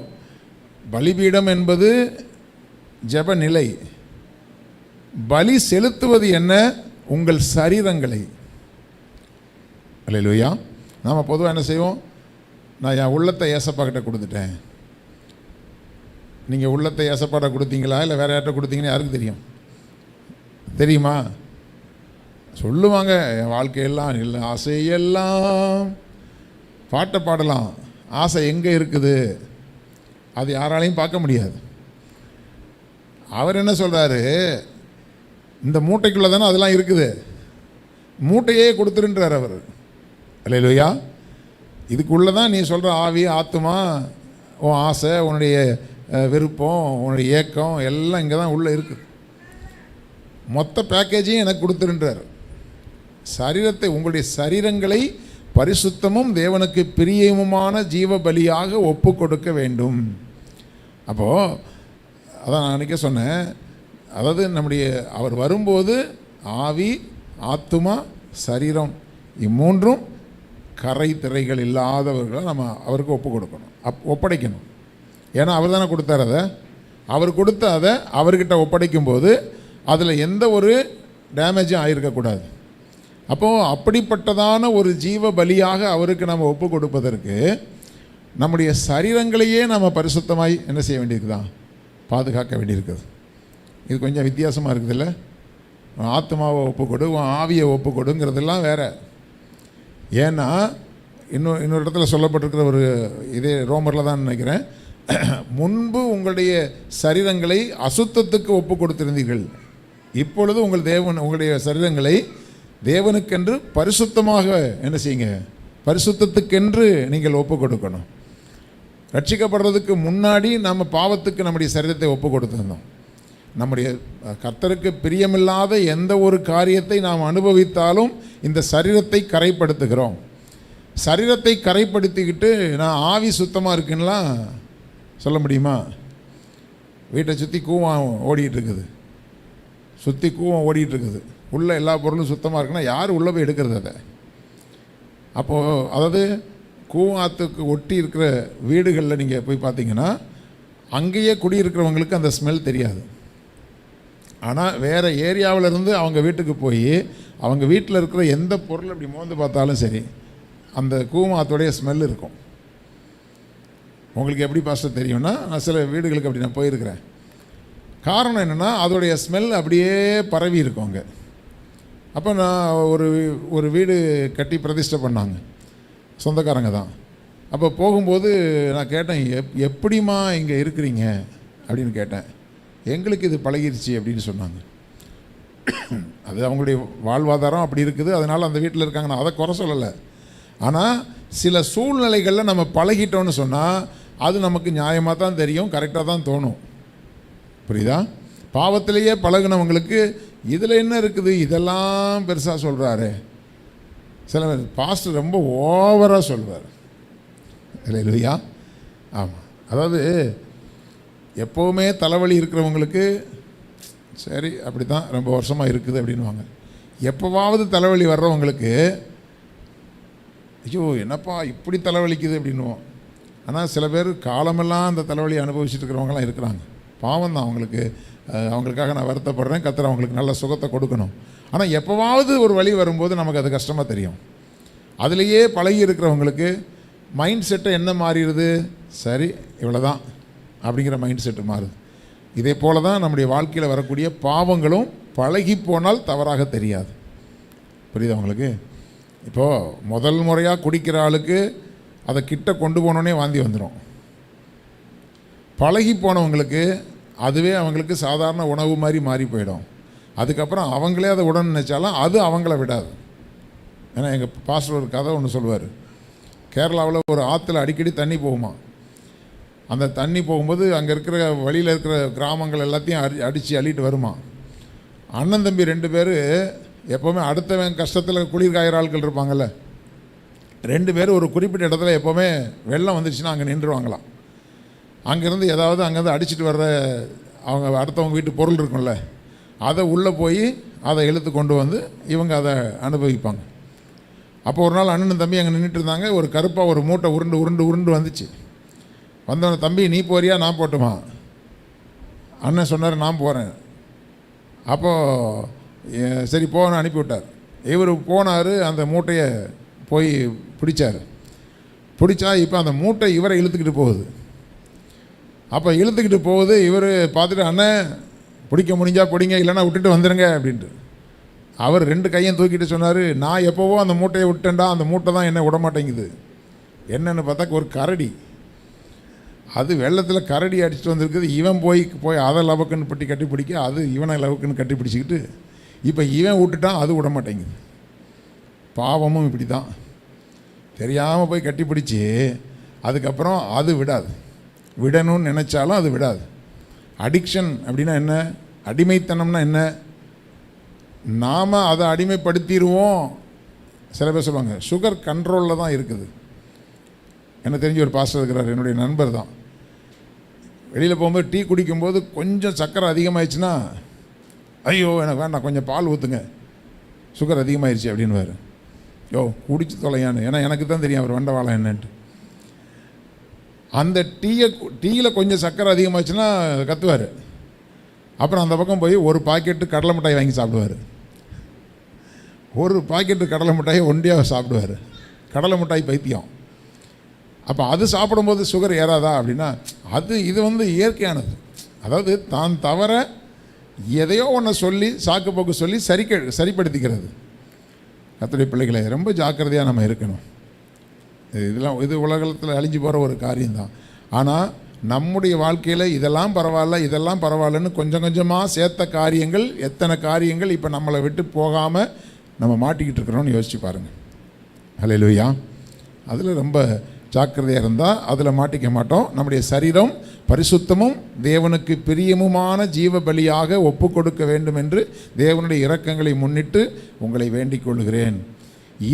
பலிபீடம் என்பது ஜெப நிலை. பலி செலுத்துவது என்ன? உங்கள் சரீரங்களை. அல்லேலூயா. நாம் பொதுவாக என்ன செய்வோம்? நான் என் உள்ளத்தை ஏசப்பாக்கிட்ட கொடுத்துட்டேன். நீங்கள் உள்ளத்தை ஏசப்பாட்ட கொடுத்தீங்களா இல்லை வேறு யார்கிட்ட கொடுத்தீங்கன்னு யாருக்கு தெரியும்? தெரியுமா? சொல்லுவாங்க, என் வாழ்க்கையெல்லாம் இல்லை, ஆசையெல்லாம் பாட்டை பாடலாம். ஆசை எங்கே இருக்குது? அது யாராலையும் பார்க்க முடியாது. அவர் என்ன சொல்கிறாரு? இந்த மூட்டைக்குள்ளே தானே அதெல்லாம் இருக்குது, மூட்டையே கொடுத்துருன்றார் அவர். அல்லேலூயா. இதுக்குள்ளே தான் நீ சொல்கிற ஆவி, ஆத்துமா, உன் ஆசை, உன்னுடைய விருப்பம், உன்னுடைய ஏக்கம் எல்லாம் இங்கே தான் உள்ளே இருக்குது. மொத்த பேக்கேஜையும் எனக்கு கொடுத்துருன்றார். சரீரத்தை, உங்களுடைய சரீரங்களை பரிசுத்தமும் தேவனுக்கு பிரியமுமான ஜீவ பலியாக ஒப்பு கொடுக்க வேண்டும். அப்போது அதான் நான் அன்றைக்கே சொன்னேன், அதாவது நம்முடைய அவர் வரும்போது ஆவி, ஆத்துமா, சரீரம் இம்மூன்றும் கரை திரைகள் இல்லாதவர்களை நம்ம அவருக்கு ஒப்பு கொடுக்கணும், ஒப்படைக்கணும். ஏன்னா அவர் தானே கொடுத்தார். அதை அவர் கொடுத்த அதை அவர்கிட்ட ஒப்படைக்கும்போது அதில் எந்த ஒரு டேமேஜும் ஆகிருக்கக்கூடாது. அப்போது அப்படிப்பட்டதான ஒரு ஜீவ பலியாக அவருக்கு நம்ம ஒப்பு கொடுப்பதற்கு நம்முடைய சரீரங்களையே நம்ம பரிசுத்தமாய் என்ன செய்ய வேண்டியிருக்குதான்? பாதுகாக்க வேண்டியிருக்குது. இது கொஞ்சம் வித்தியாசமாக இருக்குதுல்ல? ஆத்மாவை ஒப்பு கொடு, ஆவியை ஒப்பு கொடுங்கிறதெல்லாம் வேறு. ஏன்னா இன்னொரு இடத்துல சொல்லப்பட்டிருக்கிற ஒரு இதே ரோமரில் தான் நினைக்கிறேன், முன்பு உங்களுடைய சரீரங்களை அசுத்தத்துக்கு ஒப்பு கொடுத்திருந்தீர்கள், இப்பொழுது உங்களுடைய சரீரங்களை தேவனுக்கென்று பரிசுத்தமாக என்ன செய்யுங்க, பரிசுத்தத்துக்கென்று நீங்கள் ஒப்பு கொடுக்கணும். ரட்சிக்கப்படுறதுக்கு முன்னாடி நம்ம பாவத்துக்கு நம்முடைய சரீரத்தை ஒப்பு கொடுத்துருந்தோம். நம்முடைய கர்த்தருக்கு பிரியமில்லாத எந்த ஒரு காரியத்தை நாம் அனுபவித்தாலும் இந்த சரீரத்தை கரைப்படுத்துகிறோம். சரீரத்தை கரைப்படுத்திக்கிட்டு நான் ஆவி சுத்தமாக இருக்குன்னா சொல்ல முடியுமா? வீட்டை சுற்றி கூவம் ஓடிட்டு இருக்குது, சுற்றி கூவம் ஓடிட்டு இருக்குது, உள்ளே எல்லா பொருளும் சுத்தமாக இருக்குன்னா யார் உள்ளே போய் எடுக்கிறது அதை? அப்போது அதாவது கூவாத்துக்கு ஒட்டி இருக்கிற வீடுகளில் நீங்கள் போய் பார்த்தீங்கன்னா அங்கேயே குடியிருக்கிறவங்களுக்கு அந்த ஸ்மெல் தெரியாது. ஆனால் வேறு ஏரியாவிலேருந்து அவங்க வீட்டுக்கு போய் அவங்க வீட்டில் இருக்கிற எந்த பொருள் அப்படி மோந்து பார்த்தாலும் சரி அந்த கூவாத்துடைய ஸ்மெல் இருக்கும். உங்களுக்கு எப்படி பாஸ்டர் தெரியும்னா, நான் சில வீடுகளுக்கு அப்படி நான் போயிருக்கிறேன். காரணம் என்னென்னா அதோடைய ஸ்மெல் அப்படியே பரவி இருக்கும் அங்கே. அப்போ நான் ஒரு வீடு கட்டி பிரதிஷ்டை பண்ணாங்க, சொந்தக்காரங்க தான். அப்போ போகும்போது நான் கேட்டேன், எப்படிம்மா இங்கே இருக்கிறீங்க அப்படின்னு கேட்டேன். எங்களுக்கு இது பழகிருச்சு அப்படின்னு சொன்னாங்க. அது அவங்களுடைய வாழ்வாதாரம் அப்படி இருக்குது, அதனால் அந்த வீட்டில் இருக்காங்க. நான் அதை குறை சொல்லலை. ஆனால் சில சூழ்நிலைகளில் நம்ம பழகிட்டோன்னு சொன்னால் அது நமக்கு நியாயமாக தான் தெரியும், கரெக்டாக தான் தோணும். புரியுதா? பாவத்திலேயே பழகினவங்களுக்கு இதில் என்ன இருக்குது, இதெல்லாம் பெருசாக சொல்கிறாரு. சில பேர் பாஸ்டர் ரொம்ப ஓவராக சொல்வார் இல்லையா? ஆமாம், அதாவது எப்போவுமே தலைவலி இருக்கிறவங்களுக்கு சரி அப்படி தான் ரொம்ப வருஷமாக இருக்குது அப்படின்வாங்க. எப்போவாவது தலைவலி வர்றவங்களுக்கு ஐயோ என்னப்பா இப்படி தலைவலிக்குது அப்படின்வோம். ஆனால் சில பேர் காலமெல்லாம் அந்த தலைவலியை அனுபவிச்சுட்டு இருக்கிறவங்களாம் இருக்கிறாங்க. பாவம் தான் அவங்களுக்கு, அவங்களுக்காக நான் வருத்தப்படுறேன். கர்த்தர் அவங்களுக்கு நல்ல சுகத்தை கொடுக்கணும். ஆனால் எப்போவாவது ஒரு வழி வரும்போது நமக்கு அது கஷ்டமாக தெரியும். அதுலேயே பழகி இருக்கிறவங்களுக்கு மைண்ட் செட்டை என்ன மாறிடுது, சரி இவ்வளோதான் அப்படிங்கிற மைண்ட் செட்டு மாறுது. இதே போல தான் நம்முடைய வாழ்க்கையில் வரக்கூடிய பாவங்களும் பழகி போனால் தவறாக தெரியாது. புரியுதா உங்களுக்கு? இப்போது முதல் முறையாக குடிக்கிற ஆளுக்கு அதை கிட்ட கொண்டு போனோடனே வாந்தி வந்துடும். பழகி போனவங்களுக்கு அதுவே அவங்களுக்கு சாதாரண உணவு மாதிரி மாறி போயிடும். அதுக்கப்புறம் அவங்களே அதை உடனே நினச்சாலும் அது அவங்கள விடாது. ஏன்னா எங்கள் பாஸ்டர் ஒரு கதை ஒன்று சொல்லுவார். கேரளாவில் ஒரு ஆற்றுல அடிக்கடி தண்ணி போகுமா. அந்த தண்ணி போகும்போது அங்கே இருக்கிற வழியில் இருக்கிற கிராமங்கள் எல்லாத்தையும் அடித்து அள்ளிட்டு வருமா. அண்ணன் தம்பி 2 பேர் எப்போவுமே அடுத்தவன் கஷ்டத்தில் குளிர் காயிற ஆட்கள் இருப்பாங்கள்ல, 2 பேர் ஒரு குறிப்பிட்ட இடத்துல எப்போவுமே வெள்ளம் வந்துடுச்சுன்னா அங்கே நின்றுவாங்களாம். அங்கேருந்து ஏதாவது அங்கேருந்து அடிச்சுட்டு வர்ற அவங்க அடுத்தவங்க வீட்டு பொருள் இருக்கும்ல, அதை உள்ளே போய் அதை இழுத்து கொண்டு வந்து இவங்க அதை அனுபவிப்பாங்க. அப்போ ஒரு நாள் அண்ணன் தம்பி அங்கே நின்றுட்டு இருந்தாங்க. ஒரு கருப்பாக ஒரு மூட்டை உருண்டு உருண்டு உருண்டு வந்துச்சு. வந்தவன, தம்பி நீ போறியா நான் போட்டுமா? அண்ணன் சொன்னார் நான் போகிறேன். அப்போது சரி போன்னு அனுப்பிவிட்டார். இவர் போனார், அந்த மூட்டையை போய் பிடிச்சார். பிடிச்சா இப்போ அந்த மூட்டை இவரை இழுத்துக்கிட்டு போகுது. அப்போ இழுத்துக்கிட்டு போகுது. இவர் பார்த்துட்டு, அண்ணன் பிடிக்க முடிஞ்சால் பிடிங்க, இல்லைன்னா விட்டுட்டு வந்துடுங்க அப்படின்ட்டு. அவர் 2 கையும் தூக்கிட்டு சொன்னார், நான் எப்போவோ அந்த மூட்டையை விட்டேன்டா, அந்த மூட்டை தான் என்ன விட மாட்டேங்குது. என்னென்னு பார்த்தா ஒரு கரடி, அது வெள்ளத்தில் கரடி அடிச்சுட்டு வந்திருக்குது. இவன் போய் அதை லவக்குன்னு பட்டி கட்டி பிடிக்க, அது இவனை லவக்குன்னு கட்டி பிடிச்சிக்கிட்டு இப்போ இவன் விட்டுட்டான், அது விட மாட்டேங்குது. பாவமும் இப்படி தான், தெரியாமல் போய் கட்டி பிடிச்சி அதுக்கப்புறம் அது விடாது. விடணும்னு நினச்சாலும் அது விடாது. அடிக்ஷன் அப்படின்னா என்ன, அடிமைத்தனம்னா என்ன, நாம் அதை அடிமைப்படுத்திடுவோம். சில பேர் சொல்லுவாங்க சுகர் கண்ட்ரோலில் தான் இருக்குது. எனக்கு தெரிஞ்ச ஒரு பாஸ்டர் இருக்கிறார், என்னுடைய நண்பர் தான். வெளியில் போகும்போது டீ குடிக்கும்போது கொஞ்சம் சக்கரை அதிகமாகிடுச்சுன்னா, ஐயோ எனக்கு வேண்டாம் கொஞ்சம் பால் ஊற்றுங்க, சுகர் அதிகமாகிடுச்சு அப்படின்வார். யோ குடிச்சு தொலையான்னு, ஏன்னா எனக்கு தான் தெரியும் அவர் வண்டவாளம் என்னன்ட்டு. அந்த டீயில் கொஞ்சம் சக்கரை அதிகமாகிடுச்சுன்னா கத்துவார். அப்புறம் அந்த பக்கம் போய் ஒரு பாக்கெட்டு கடலை மிட்டாய் வாங்கி சாப்பிடுவார். ஒரு பாக்கெட்டு கடலை மிட்டாயை ஒண்டியாக சாப்பிடுவார். கடலை மிட்டாய் பைத்தியம். அப்போ அது சாப்பிடும்போது சுகர் ஏறாதா அப்படின்னா, இது இயற்கையானது. அதாவது தான் தவிர எதையோ ஒன்று சொல்லி சாக்கு போக்கு சொல்லி சரிப்படுத்திக்கிறது. கர்த்தருடைய பிள்ளைகளை ரொம்ப ஜாக்கிரதையாக நம்ம இருக்கணும். இது உலகத்தில் அழிஞ்சு போகிற ஒரு காரியம்தான். ஆனால் நம்முடைய வாழ்க்கையில் இதெல்லாம் பரவாயில்ல இதெல்லாம் பரவாயில்லன்னு கொஞ்சம் கொஞ்சமாக சேர்த்த காரியங்கள் எத்தனை காரியங்கள் இப்போ நம்மளை விட்டு போகாமல் நம்ம மாட்டிக்கிட்டு இருக்கிறோன்னு யோசிச்சு பாருங்கள். ஹல்லேலூயா. அதில் ரொம்ப ஜாக்கிரதையாக இருந்தால் அதில் மாட்டிக்க மாட்டோம். நம்முடைய சரீரம் பரிசுத்தமும் தேவனுக்கு பிரியமுமான ஜீவ பலியாக ஒப்பு கொடுக்க வேண்டும் என்று தேவனுடைய இரக்கங்களை முன்னிட்டு உங்களை வேண்டிக் கொள்கிறேன்.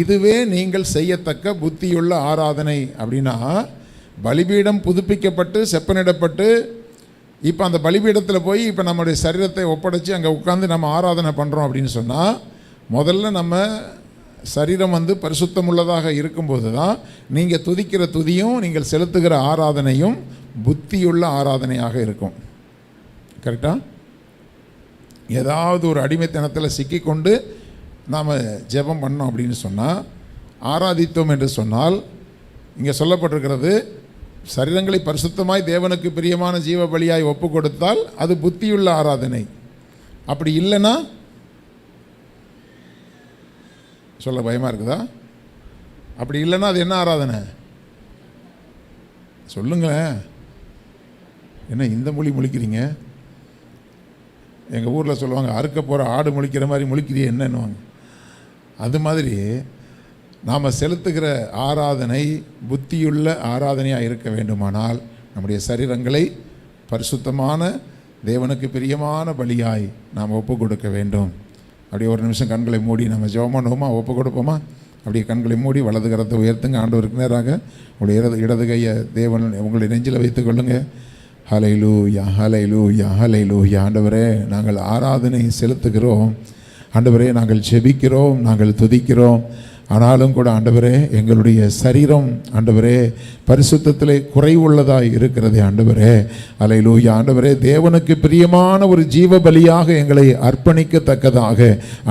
இதுவே நீங்கள் செய்யத்தக்க புத்தியுள்ள ஆராதனை. அப்படின்னா பலிபீடம் புதுப்பிக்கப்பட்டு செப்பனிடப்பட்டு இப்போ அந்த பலிபீடத்தில் போய் இப்போ நம்முடைய சரீரத்தை ஒப்படைச்சி அங்கே உட்காந்து நம்ம ஆராதனை பண்ணுறோம் அப்படின்னு சொன்னால், முதல்ல நம்ம சரீரம் பரிசுத்தம் உள்ளதாக இருக்கும்போது தான் நீங்கள் துதிக்கிற துதியும் நீங்கள் செலுத்துகிற ஆராதனையும் புத்தியுள்ள ஆராதனையாக இருக்கும். கரெக்டாக? ஏதாவது ஒரு அடிமைத்தனத்தில் சிக்கிக்கொண்டு நாம் ஜெபம் பண்ணோம் அப்படின்னு சொன்னால், ஆராதித்தோம் என்று சொன்னால், இங்கே சொல்லப்பட்டிருக்கிறது சரீரங்களை பரிசுத்தமாய் தேவனுக்கு பிரியமான ஜீவ பலியாய் ஒப்பு கொடுத்தால் அது புத்தியுள்ள ஆராதனை. அப்படி இல்லைன்னா சொல்ல பயமாக இருக்குதா? அப்படி இல்லைன்னா அது என்ன ஆராதனை சொல்லுங்களேன். என்ன இந்த மொழி முழிக்கிறீங்க? எங்கள் ஊரில் சொல்லுவாங்க, அறுக்க போகிற ஆடு முழிக்கிற மாதிரி முழிக்கிறீ என்னன்னுவாங்க. அது மாதிரி நாம் செலுத்துகிற ஆராதனை புத்தியுள்ள ஆராதனையாக இருக்க வேண்டுமானால் நம்முடைய சரீரங்களை பரிசுத்தமான தேவனுக்கு பிரியமான பலியாய் நாம் ஒப்பு கொடுக்க வேண்டும். அப்படியே ஒரு நிமிஷம் கண்களை மூடி நம்ம ஜெபமா ஒப்பு கொடுப்போமா? அப்படியே கண்களை மூடி வலது கரத்தை உயர்த்துங்க. ஆண்டவருக்கு நேராக உங்களுடைய இடது கையை தேவன் உங்களுடைய நெஞ்சில் வைத்துக் கொள்ளுங்க. ஹல்லேலூயா, ஹல்லேலூயா, ஹல்லேலூயா. ஆண்டவரே, நாங்கள் ஆராதனை செலுத்துகிறோம். ஆண்டவரே, நாங்கள் ஜெபிக்கிறோம், நாங்கள் துதிக்கிறோம். ஆனாலும் கூட ஆண்டவரே, எங்களுடைய சரீரம் ஆண்டவரே பரிசுத்தத்திலே குறைவுள்ளதாக இருக்கிறதே ஆண்டவரே. ஹல்லேலூயா. ஆண்டவரே, தேவனுக்கு பிரியமான ஒரு ஜீவ பலியாக எங்களை அர்ப்பணிக்கத்தக்கதாக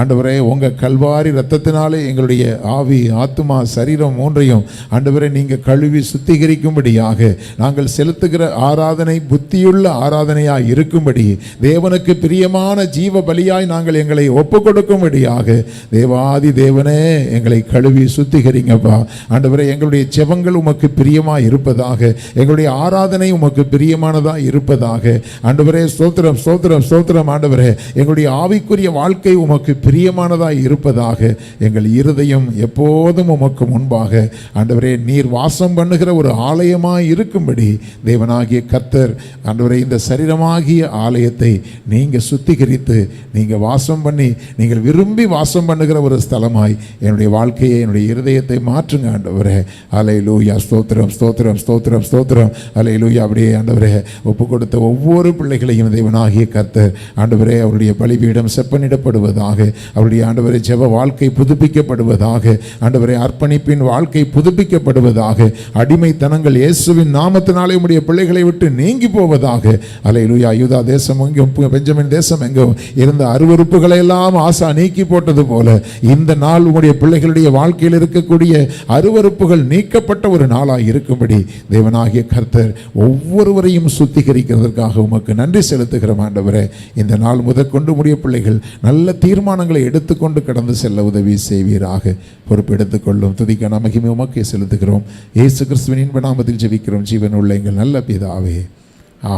ஆண்டவரே உங்கள் கல்வாரி இரத்தத்தினாலே எங்களுடைய ஆவி ஆத்துமா சரீரம் மூன்றையும் ஆண்டவரே நீங்கள் கழுவி சுத்திகரிக்கும்படியாக நாங்கள் செலுத்துகிற ஆராதனை புத்தியுள்ள ஆராதனையாய் இருக்கும்படி தேவனுக்கு பிரியமான ஜீவ பலியாய் நாங்கள் எங்களை ஒப்பு கொடுக்கும்படியாக தேவாதி தேவனே எங்களை கழுவி சுத்திகரிங்கப்பா. ஆண்டவரே, எங்களுடைய ஜெபங்கள் உமக்கு பிரியமாக இருப்பதாக, எங்களுடைய ஆராதனை உமக்கு பிரியமானதாக இருப்பதாக. ஆண்டவரே, ஸ்தோத்திரம் ஸ்தோத்திரம் ஸ்தோத்திரம். ஆண்டவரே, எங்களுடைய ஆவிக்குரிய வாழ்க்கை உமக்கு பிரியமானதாக இருப்பதாக. எங்கள் இருதயம் எப்போதும் உமக்கு முன்பாக ஆண்டவரே நீர் வாசம் பண்ணுகிற ஒரு ஆலயமாக இருக்கும்படி தேவனாகிய கர்த்தர் ஆண்டவரே இந்த சரீரமாகிய ஆலயத்தை நீங்கள் சுத்திகரித்து நீங்கள் வாசம் பண்ணி நீங்கள் விரும்பி வாசம் பண்ணுகிற ஒரு ஸ்தலமாய் என்னுடைய வாழ்க்கையை என்னுடைய இருதயத்தை மாற்றுங்க ஆண்டவரே. ஹல்லேலூயா. ஸ்தோத்திரம் ஸ்தோத்திரம் ஸ்தோத்திரம் ஸ்தோத்திரம். ஹல்லேலூயா. அப்படியே ஆண்டவரே ஒப்பு கொடுத்த ஒவ்வொரு பிள்ளைகளையும் தேவனாகிய கர்த்தர் ஆண்டவரே அவருடைய பலிபீடம் செப்பனிடப்படுவதாக, அவருடைய ஆண்டவரே ஜெப வாழ்க்கை புதுப்பிக்கப்படுவதாக, ஆண்டவரே அர்ப்பணிப்பின் வாழ்க்கை புதுப்பிக்கப்படுவதாக, அடிமைத்தனங்கள் இயேசுவின் நாமத்தினாலே உம்முடைய பிள்ளைகளை விட்டு நீங்கி போவதாக. ஹல்லேலூயா. யூதா தேசம் எங்கும் பெஞ்சமின் தேசம் எங்கும் இருந்த அருவருப்புகளை எல்லாம் ஆசா நீக்கி போட்டது போல இந்த நாள் உம்முடைய பிள்ளைகளுடைய வாழ்க்கையில் இருக்கக்கூடிய அருவருப்புகள் நீக்கப்பட்ட ஒரு நாளாக இருக்கும்படி தேவனாகிய கர்த்தர் ஒவ்வொருவரையும் சுத்திகரிக்கிறதற்காக உமக்கு நன்றி செலுத்துகிற ஆண்டவரே. இந்த நாள் முதற்கொண்டு உம்முடைய பிள்ளைகள் நல்ல தீர்மானங்களை எடுத்துக்கொண்டு கடந்து செல்ல உதவி செய்வீராக. பொறுப்பெடுத்துக் கொள்ளும் துதிக்கான மகிமை உமக்கே செலுத்துகிறோம். இயேசு கிறிஸ்துவின் இன்ப நாமத்தில் ஜெபிக்கிறோம் ஜீவன் உள்ள எங்கள் நல்ல பிதாவே.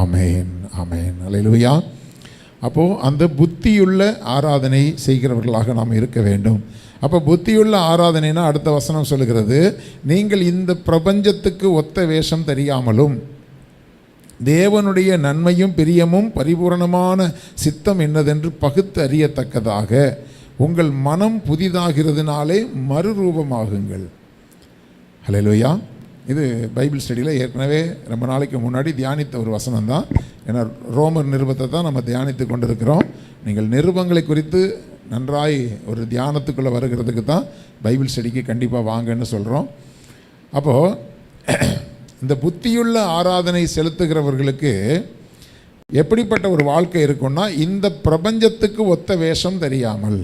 ஆமேன், ஆமேன். அல்லேலூயா. அப்போது அந்த புத்தியுள்ள ஆராதனை செய்கிறவர்களாக நாம் இருக்க வேண்டும். அப்போ புத்தியுள்ள ஆராதனைனா அடுத்த வசனம் சொல்லுகிறது, நீங்கள் இந்த பிரபஞ்சத்துக்கு ஒத்த வேஷம் தெரியாமலும் தேவனுடைய நன்மையும் பிரியமும் பரிபூரணமான சித்தம் என்னதென்று பகுத்து அறியத்தக்கதாக உங்கள் மனம் புதிதாகிறதுனாலே மறுரூபமாகுங்கள். ஹல்லேலூயா. இது பைபிள் ஸ்டடியில் ஏற்கனவே ரொம்ப நாளைக்கு முன்னாடி தியானித்த ஒரு வசனம் தான். ஏன்னா ரோமர் நிருபத்தை தான் நம்ம தியானித்து கொண்டிருக்கிறோம். நீங்கள் நிருபங்களை குறித்து நன்றாய் ஒரு தியானத்துக்குள்ளே வருகிறதுக்கு தான் பைபிள் ஸ்டடிக்கு கண்டிப்பாக வாங்கன்னு சொல்கிறோம். அப்போது இந்த புத்தியுள்ள ஆராதனை செலுத்துகிறவர்களுக்கு எப்படிப்பட்ட ஒரு வாழ்க்கை இருக்குன்னா, இந்த பிரபஞ்சத்துக்கு ஒத்த வேஷம் தெரியாமல்,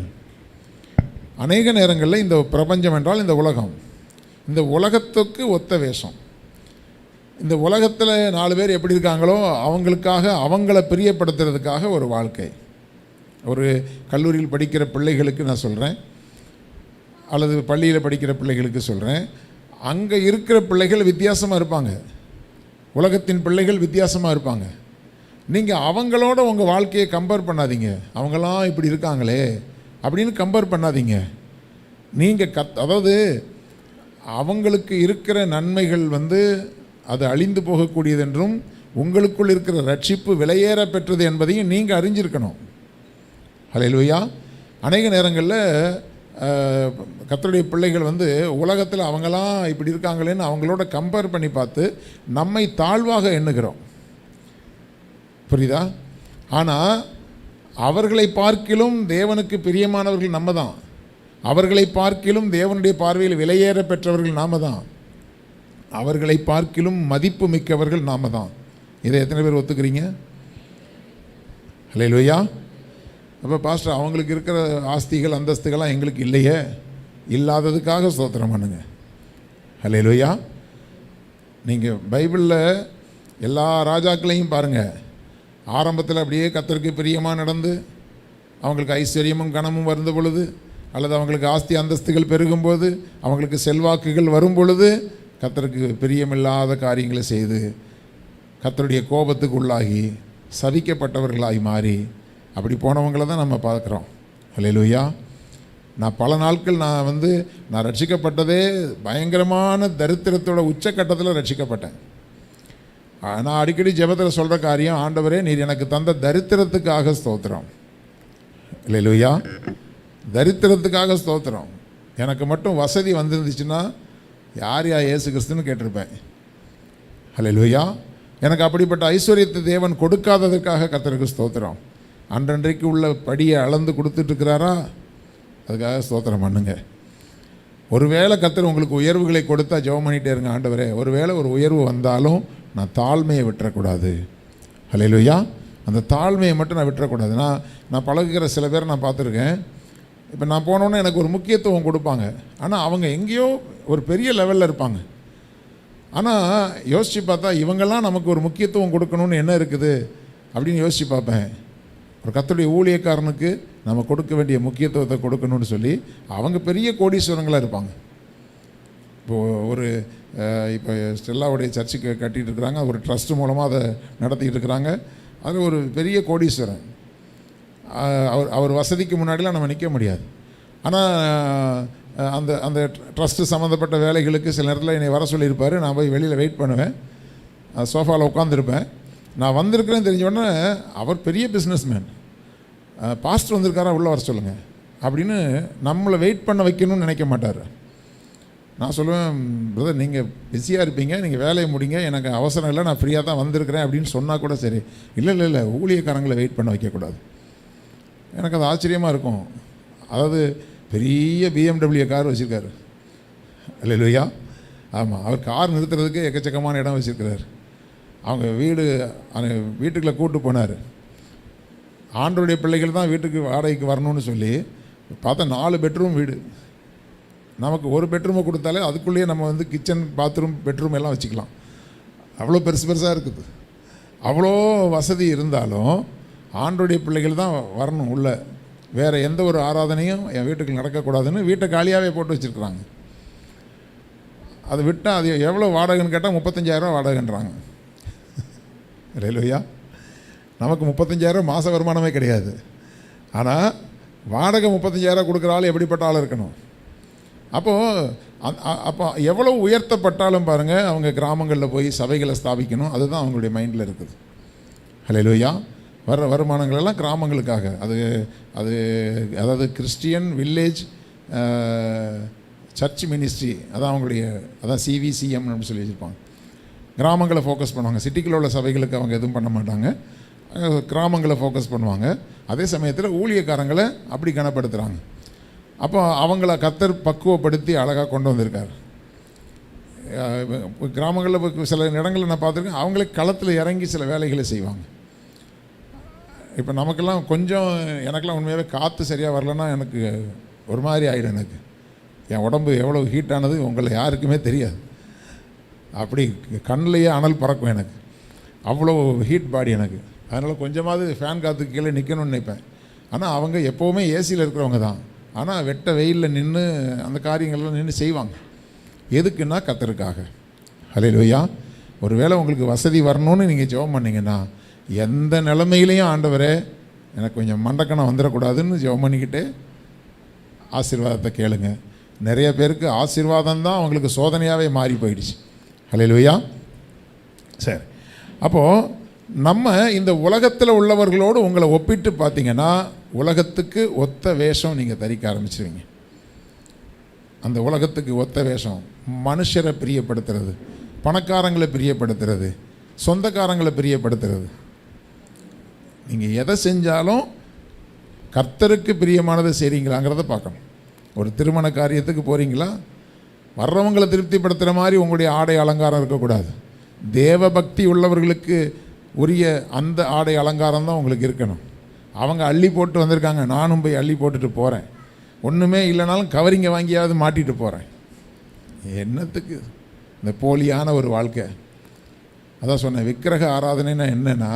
அநேக நேரங்களில் இந்த பிரபஞ்சம் என்றால் இந்த உலகம், இந்த உலகத்துக்கு ஒத்த வேஷம். இந்த உலகத்தில் 4 பேர் எப்படி இருக்காங்களோ அவங்களுக்காக அவங்கள பிரியப்படுத்துறதுக்காக ஒரு வாழ்க்கை. ஒரு கல்லூரியில் படிக்கிற பிள்ளைகளுக்கு நான் சொல்கிறேன், அல்லது பள்ளியில் படிக்கிற பிள்ளைகளுக்கு சொல்கிறேன், அங்கே இருக்கிற பிள்ளைகள் வித்தியாசமாக இருப்பாங்க. உலகத்தின் பிள்ளைகள் வித்தியாசமாக இருப்பாங்க. நீங்கள் அவங்களோட உங்கள் வாழ்க்கையை கம்பேர் பண்ணாதீங்க. அவங்களாம் இப்படி இருக்காங்களே அப்படின்னு கம்பேர் பண்ணாதீங்க. நீங்கள் அதாவது அவங்களுக்கு இருக்கிற நன்மைகள் அது அழிந்து போகக்கூடியது என்றும் உங்களுக்குள் இருக்கிற ரட்சிப்பு விலையேற பெற்றது என்பதையும் நீங்கள் அறிஞ்சிருக்கணும். ஹல்லேலூயா. அநேக நேரங்களில் கர்த்தருடைய பிள்ளைகள் உலகத்தில் அவங்களாம் இப்படி இருக்காங்களேன்னு அவங்களோட கம்பேர் பண்ணி பார்த்து நம்மை தாழ்வாக எண்ணுகிறோம். புரியுதா? ஆனால் அவர்களை பார்க்கிலும் தேவனுக்கு பிரியமானவர்கள் நம்ம தான். அவர்களை பார்க்கிலும் தேவனுடைய பார்வையில் விலையேற பெற்றவர்கள் நாம தான். அவர்களை பார்க்கிலும் மதிப்பு மிக்கவர்கள் நாம தான். இதை எத்தனை பேர் ஒத்துக்கிறீங்க? ஹல்லேலூயா. அப்போ பாஸ்டர், அவங்களுக்கு இருக்கிற ஆஸ்திகள் அந்தஸ்துகள்லாம் எங்களுக்கு இல்லையே, இல்லாததுக்காக ஸ்தோத்திரம் பண்ணுங்க. ஹல்லேலூயா. நீங்கள் பைபிளில் எல்லா ராஜாக்களையும் பாருங்கள். ஆரம்பத்தில் அப்படியே கர்த்தருக்கு பிரியமாக நடந்து அவங்களுக்கு ஐஸ்வர்யமும் கனமும் வருந்த பொழுது, அல்லது அவங்களுக்கு ஆஸ்தி அந்தஸ்துகள் பெருகும்போது, அவங்களுக்கு செல்வாக்குகள் வரும் பொழுது கர்த்தருக்கு பிரியமில்லாத காரியங்களை செய்து கர்த்தருடைய கோபத்துக்கு உள்ளாகி சபிக்கப்பட்டவர்களாகி மாறி அப்படி போனவங்களை தான் நம்ம பார்க்குறோம். ஹல்லேலூயா. நான் பல நாட்கள் நான் ரட்சிக்கப்பட்டதே பயங்கரமான தரித்திரத்தோட உச்சக்கட்டத்தில் ரட்சிக்கப்பட்டேன். நான் அடிக்கடி ஜெபத்தில் சொல்கிற காரியம், ஆண்டவரே நீர் எனக்கு தந்த தரித்திரத்துக்காக ஸ்தோத்திரம். ஹல்லேலூயா. தரித்திரத்துக்காக ஸ்தோத்திரம். எனக்கு மட்டும் வசதி வந்துருந்துச்சுன்னா யார் இயேசு கிறிஸ்துன்னு கேட்டிருப்பேன். ஹல்லேலூயா. எனக்கு அப்படிப்பட்ட ஐஸ்வர்யத்தை தேவன் கொடுக்காததற்காக கர்த்தருக்கு ஸ்தோத்திரம். அன்றன்றைக்கு உள்ள படியை அளந்து கொடுத்துட்ருக்கிறாரா, அதுக்காக ஸ்தோத்திரம் பண்ணுங்க. ஒருவேளை கர்த்தர் உங்களுக்கு உயர்வுகளை கொடுத்தா ஜெபம் பண்ணிகிட்டே இருங்க, ஆண்டவரே ஒருவேளை ஒரு உயர்வு வந்தாலும் நான் தாழ்மையை விட்டுறக்கூடாது. ஹல்லேலூயா. அந்த தாழ்மையை மட்டும் நான் விட்டுறக்கூடாது. நான் பழகுகிற சில பேர் நான் பார்த்துருக்கேன். இப்போ நான் போனோன்னே எனக்கு ஒரு முக்கியத்துவம் கொடுப்பாங்க. ஆனால் அவங்க எங்கேயோ ஒரு பெரிய லெவலில் இருப்பாங்க. ஆனால் யோசித்து பார்த்தா இவங்கெல்லாம் நமக்கு ஒரு முக்கியத்துவம் கொடுக்கணும்னு என்ன இருக்குது அப்படின்னு யோசித்து பார்ப்பேன். ஒரு கர்த்தருடைய ஊழியக்காரனுக்கு நம்ம கொடுக்க வேண்டிய முக்கியத்துவத்தை கொடுக்கணும்னு சொல்லி அவங்க பெரிய கோடீஸ்வரங்களாக இருப்பாங்க. இப்போ ஸ்டெல்லாவுடைய சர்ச்சுக்கு கட்டிகிட்டு இருக்கிறாங்க. ஒரு ட்ரஸ்ட் மூலமாக அதை நடத்திக்கிட்டு இருக்கிறாங்க. அது ஒரு பெரிய கோடீஸ்வரன். அவர் வசதிக்கு முன்னாடிலாம் நம்ம நிற்க முடியாது. ஆனால் அந்த ட்ரஸ்ட்டு சம்மந்தப்பட்ட வேலைகளுக்கு சில நேரத்தில் என்னை வர சொல்லியிருப்பார். நான் போய் வெளியில் வெயிட் பண்ணுவேன், சோஃபாவில் உட்காந்துருப்பேன். நான் வந்திருக்கிறேன்னு தெரிஞ்சோடனே அவர் பெரிய பிஸ்னஸ்மேன், பாஸ்டர் வந்திருக்காரா உள்ளே வர சொல்லுங்கள் அப்படின்னு நம்மளை வெயிட் பண்ண வைக்கணும்னு நினைக்க மாட்டார். நான் சொல்லுவேன், பிரதர் நீங்கள் பிஸியாக இருப்பீங்க, நீங்கள் வேலையை முடிங்க, எனக்கு அவசரம் இல்லை, நான் ஃப்ரீயாக தான் வந்திருக்கிறேன் அப்படின்னு சொன்னால் கூட சரி. இல்லை ஊழியக்காரங்களை வெயிட் பண்ண வைக்கக்கூடாது. எனக்கு அது ஆச்சரியமாக இருக்கும். அதாவது பெரிய BMW கார் வச்சுருக்காரு. அல்லேலூயா. ஆமாம், அவர் கார் நிறுத்துறதுக்கு எக்கச்சக்கமான இடம் வச்சுருக்கிறார். அவங்க வீட்டுக்குள்ளே கூப்பிட்டு போனார். ஆண்டவருடைய பிள்ளைகள் தான் வீட்டுக்கு வாடகைக்கு வரணும்னு சொல்லி பார்த்தா 4 பெட்ரூம் வீடு. நமக்கு ஒரு பெட்ரூமை கொடுத்தாலே அதுக்குள்ளேயே நம்ம கிச்சன் பாத்ரூம் பெட்ரூம் எல்லாம் வச்சுக்கலாம். அவ்வளோ பெருசாக இருக்குது. அவ்வளோ வசதி இருந்தாலும் ஆண்டவருடைய பிள்ளைகள் தான் வரணும் உள்ள. வேறு எந்த ஒரு ஆராதனையும் என் வீட்டுக்கு நடக்கக்கூடாதுன்னு வீட்டை காலியாகவே போட்டு வச்சுருக்குறாங்க. அது விட்டால் அது எவ்வளோ வாடகைன்னு கேட்டால் 35,000 வாடகைன்றாங்க. இல்லையா? நமக்கு 35,000 மாத வருமானமே கிடையாது. ஆனால் வாடகை 35,000 கொடுக்குற ஆள் எப்படிப்பட்ட ஆள் இருக்கணும்? அப்போ எவ்வளோ உயர்த்தப்பட்டாலும் பாருங்கள், அவங்க கிராமங்களில் போய் சபைகளை ஸ்தாபிக்கணும், அதுதான் அவங்களுடைய மைண்டில் இருக்குது. ஹல்லேலூயா. வர்ற வருமானங்களெல்லாம் கிராமங்களுக்காக. அதாவது கிறிஸ்டியன் வில்லேஜ் சர்ச் மினிஸ்ட்ரி, அதான் CVCM அப்படின்னு சொல்லி வச்சுருப்பாங்க. கிராமங்களை ஃபோக்கஸ் பண்ணுவாங்க. சிட்டிக்குள்ள உள்ள சபைகளுக்கு அவங்க எதுவும் பண்ண மாட்டாங்க, கிராமங்களை ஃபோக்கஸ் பண்ணுவாங்க. அதே சமயத்தில் ஊழியக்காரங்களை அப்படி கனப்படுத்துகிறாங்க. அப்போ அவங்கள கர்த்தர் பக்குவப்படுத்தி அழகாக கொண்டு வந்திருக்கார். கிராமங்களில் சில இடங்களில் நான் பார்த்துருக்கேன், அவங்களே களத்தில் இறங்கி சில வேலைகளை செய்வாங்க. இப்போ நமக்கெல்லாம் எனக்கெல்லாம் உண்மையாகவே காற்று சரியாக வரலன்னா எனக்கு ஒரு மாதிரி ஆகிடும். எனக்கு என் உடம்பு எவ்வளோ ஹீட்டானது உங்களை யாருக்குமே தெரியாது. அப்படி கண்ணிலேயே அனல் பறக்கும் எனக்கு, அவ்வளோ ஹீட் பாடி எனக்கு. அதனால் கொஞ்சமாவது ஃபேன் காற்றுக்கு கீழே நிற்கணும்னு நினைப்பேன். ஆனால் அவங்க எப்போவுமே ஏசியில் இருக்கிறவங்க தான். ஆனால் வெட்ட வெயிலில் நின்று அந்த காரியங்கள்லாம் நின்று செய்வாங்க. எதுக்குன்னா கர்த்தருக்காக. ஹல்லேலூயா. ஒருவேளை உங்களுக்கு வசதி வரணும்னு நீங்கள் ஜெபம் பண்ணிங்கன்னா, எந்த நிலைமையிலையும் ஆண்டவரே எனக்கு கொஞ்சம் மண்டக்கணம் வந்துடக்கூடாதுன்னு ஜெபம் பண்ணிக்கிட்டு ஆசீர்வாதத்தை கேளுங்க. நிறைய பேருக்கு ஆசீர்வாதம் தான் அவங்களுக்கு சோதனையாகவே மாறி போயிடுச்சு. ஹல்லேலூயா. சரி, அப்போது நம்ம இந்த உலகத்தில் உள்ளவர்களோடு உங்களை ஒப்பிட்டு பார்த்தீங்கன்னா, உலகத்துக்கு ஒத்த வேஷம் நீங்கள் தரிக்க ஆரம்பிச்சிருவீங்க. அந்த உலகத்துக்கு ஒத்த வேஷம் மனுஷரை பிரியப்படுத்துறது, பணக்காரங்களை பிரியப்படுத்துறது, சொந்தக்காரங்களை பிரியப்படுத்துறது. நீங்கள் எதை செஞ்சாலும் கர்த்தருக்கு பிரியமானதை செய்கிறீங்களாங்கிறத பார்க்கணும். ஒரு திருமண காரியத்துக்கு போகிறீங்களா, வர்றவங்களை திருப்திப்படுத்துகிற மாதிரி உங்களுடைய ஆடை அலங்காரம் இருக்கக்கூடாது. தேவ பக்தி உள்ளவர்களுக்கு உரிய அந்த ஆடை அலங்காரம் தான் உங்களுக்கு இருக்கணும். அவங்க அள்ளி போட்டு வந்திருக்காங்க, நானும் போய் அள்ளி போட்டுட்டு போகிறேன். ஒன்றுமே இல்லைனாலும் கவரிங்க வாங்கியாவது மாட்டிட்டு போகிறேன். என்னத்துக்கு இந்த போலியான ஒரு வாழ்க்கை? அதான் சொன்னேன், விக்கிரக ஆராதனைன்னா என்னென்னா,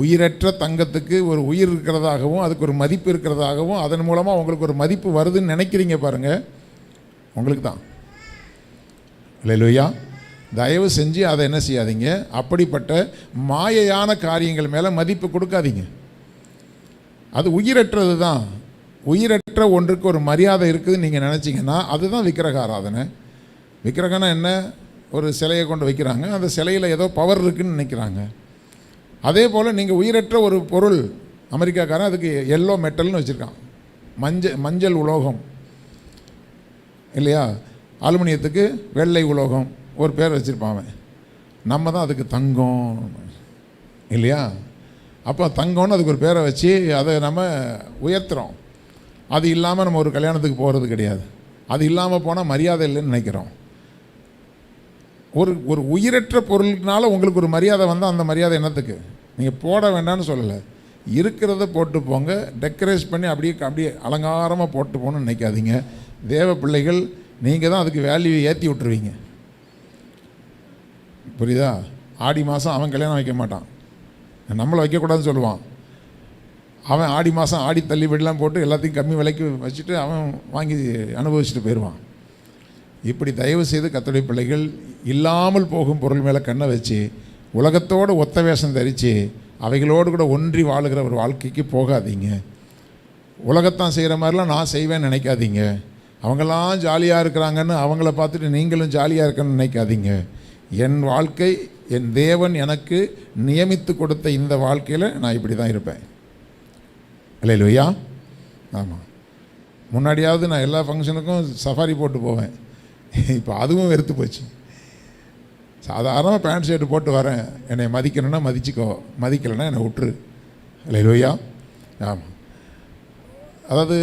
உயிரற்ற தங்கத்துக்கு ஒரு உயிர் இருக்கிறதாகவும் அதுக்கு ஒரு மதிப்பு இருக்கிறதாகவும் அதன் மூலமாக உங்களுக்கு ஒரு மதிப்பு வருதுன்னு நினைக்கிறீங்க பாருங்கள், உங்களுக்கு தான். அல்லேலூயா. தயவு செஞ்சு அதை என்ன செய்யாதீங்க, அப்படிப்பட்ட மாயையான காரியங்கள் மேலே மதிப்பு கொடுக்காதீங்க. அது உயிரற்றது தான். உயிரற்ற ஒன்றுக்கு ஒரு மரியாதை இருக்குதுன்னு நீங்கள் நினச்சிங்கன்னா அதுதான் விக்கிரக ஆராதனை. விக்கிரகனா என்ன? ஒரு சிலையை கொண்டு வைக்கிறாங்க, அந்த சிலையில் ஏதோ பவர் இருக்குதுன்னு நினைக்கிறாங்க. அதே போல் நீங்கள் உயிரற்ற ஒரு பொருள், அமெரிக்காக்காரன் அதுக்கு எல்லோ மெட்டல்னு வச்சுருக்கான், மஞ்சள் உலோகம் இல்லையா, அலுமினியத்துக்கு வெள்ளை உலோகம் ஒரு பேர் வச்சுருப்பான் அவன். நம்ம தான் அதுக்கு தங்கம் இல்லையா? அப்போ தங்கம்னு அதுக்கு ஒரு பேரை வச்சு அதை நம்ம உயர்த்துகிறோம். அது இல்லாமல் நம்ம ஒரு கல்யாணத்துக்கு போகிறது கிடையாது. அது இல்லாமல் போனால் மரியாதை இல்லைன்னு நினைக்கிறோம். ஒரு உயிரற்ற பொருளுக்குனால உங்களுக்கு ஒரு மரியாதை வந்தால் அந்த மரியாதை என்னத்துக்கு? நீங்கள் போட வேண்டாம்னு சொல்லலை, இருக்கிறத போட்டு போங்க. டெக்கரேட் பண்ணி அப்படியே அலங்காரமாக போட்டு போகணுன்னு நினைக்காதீங்க. தேவ பிள்ளைகள் நீங்கள் தான் அதுக்கு வேல்யூ ஏற்றி விட்டுருவீங்க. புரியுதா? ஆடி மாதம் அவன் கல்யாணம் வைக்க மாட்டான், நம்மளை வைக்கக்கூடாதுன்னு சொல்லுவான். அவன் ஆடி மாதம் ஆடி தள்ளுபடிலாம் போட்டு எல்லாத்தையும் கம்மி விலைக்கு வச்சுட்டு அவன் வாங்கி அனுபவிச்சுட்டு போயிடுவான். இப்படி தயவு செய்து கர்த்தருடைய பிள்ளைகள் இல்லாமல் போகும் பொருள் மேலே கண்ணை வச்சு உலகத்தோடு ஒத்த வேஷம் தரித்து அவைகளோடு கூட ஒன்றி வாழுகிற ஒரு வாழ்க்கைக்கு போகாதீங்க. உலகத்தான் செய்கிற மாதிரிலாம் நான் செய்வேன்னு நினைக்காதீங்க. அவங்களாம் ஜாலியாக இருக்கிறாங்கன்னு அவங்கள பார்த்துட்டு நீங்களும் ஜாலியாக இருக்கணும்னு நினைக்காதீங்க. என் வாழ்க்கை, என் தேவன் எனக்கு நியமித்து கொடுத்த இந்த வாழ்க்கையில் நான் இப்படி தான் இருப்பேன். அல்லேலூயா. ஆமாம், முன்னாடியாவது நான் எல்லா ஃபங்க்ஷனுக்கும் சஃபாரி போட்டு போவேன். இப்போ அதுவும் வெறுத்து போச்சு. சாதாரணமாக பேண்ட் ஷர்ட்டு போட்டு வரேன். என்னை மதிக்கணுன்னா மதிச்சுக்கோ, மதிக்கலைன்னா என்னை விட்டுரு. அல்லேலூயா. ஆமாம், அதாவது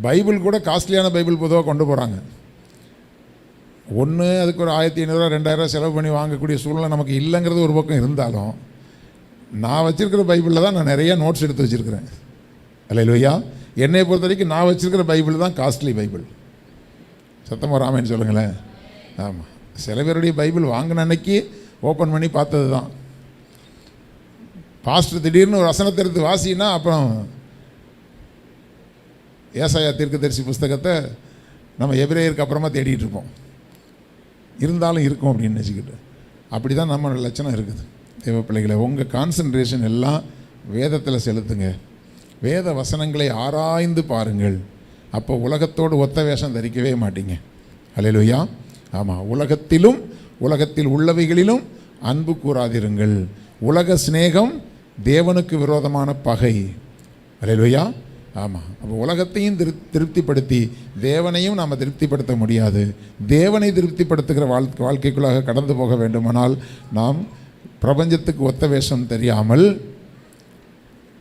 பைபிள் கூட காஸ்ட்லியான பைபிள் பொதுவாக கொண்டு போகிறாங்க. ஒன்று அதுக்கு ஒரு 1500 2000 செலவு பண்ணி வாங்கக்கூடிய சூழ்நிலை நமக்கு இல்லைங்கிறது ஒரு பக்கம் இருந்தாலும், நான் வச்சுருக்கிற பைபிளில் தான் நான் நிறைய நோட்ஸ் எடுத்து வச்சுருக்கிறேன். அல்லேலூயா. என்னை பொறுத்த வரைக்கும் நான் வச்சுருக்கிற பைபிள் தான் காஸ்ட்லி பைபிள். சத்தமாக ராமன் சொல்லுங்களேன். ஆமாம், சில பேருடைய பைபிள் வாங்கின அன்னைக்கு ஓப்பன் பண்ணி பார்த்தது தான். பாஸ்டர் திடீர்னு ஒரு வசனத்தை எடுத்து வாசினா அப்புறம் ஏசாயா தீர்க்கதரிசி புஸ்தகத்தை நம்ம எபிரேயருக்கு அப்புறமா தேடிட்டு இருப்போம். இருந்தாலும் இருக்கும் அப்படின்னு நினச்சிக்கிட்டு அப்படி தான் நம்ம லட்சணம் இருக்குது. தேவ பிள்ளைகளை, உங்கள் கான்சன்ட்ரேஷன் எல்லாம் வேதத்தில் செலுத்துங்க. வேத வசனங்களை ஆராய்ந்து பாருங்கள். அப்போ உலகத்தோடு ஒத்த வேஷம் தரிக்கவே மாட்டீங்க. அல்லேலூயா. ஆமாம், உலகத்திலும் உலகத்தில் உள்ளவைகளிலும் அன்பு கூறாதிருங்கள். உலக சிநேகம் தேவனுக்கு விரோதமான பகை. அல்லேலூயா. ஆமாம், அப்போ உலகத்தையும் திருப்திப்படுத்தி தேவனையும் நாம் திருப்திப்படுத்த முடியாது. தேவனை திருப்திப்படுத்துகிற வாழ்க்கைக்குள்ளாக கடந்து போக வேண்டுமானால் நாம் பிரபஞ்சத்துக்கு ஒத்த வேஷம் தெரியாமல்,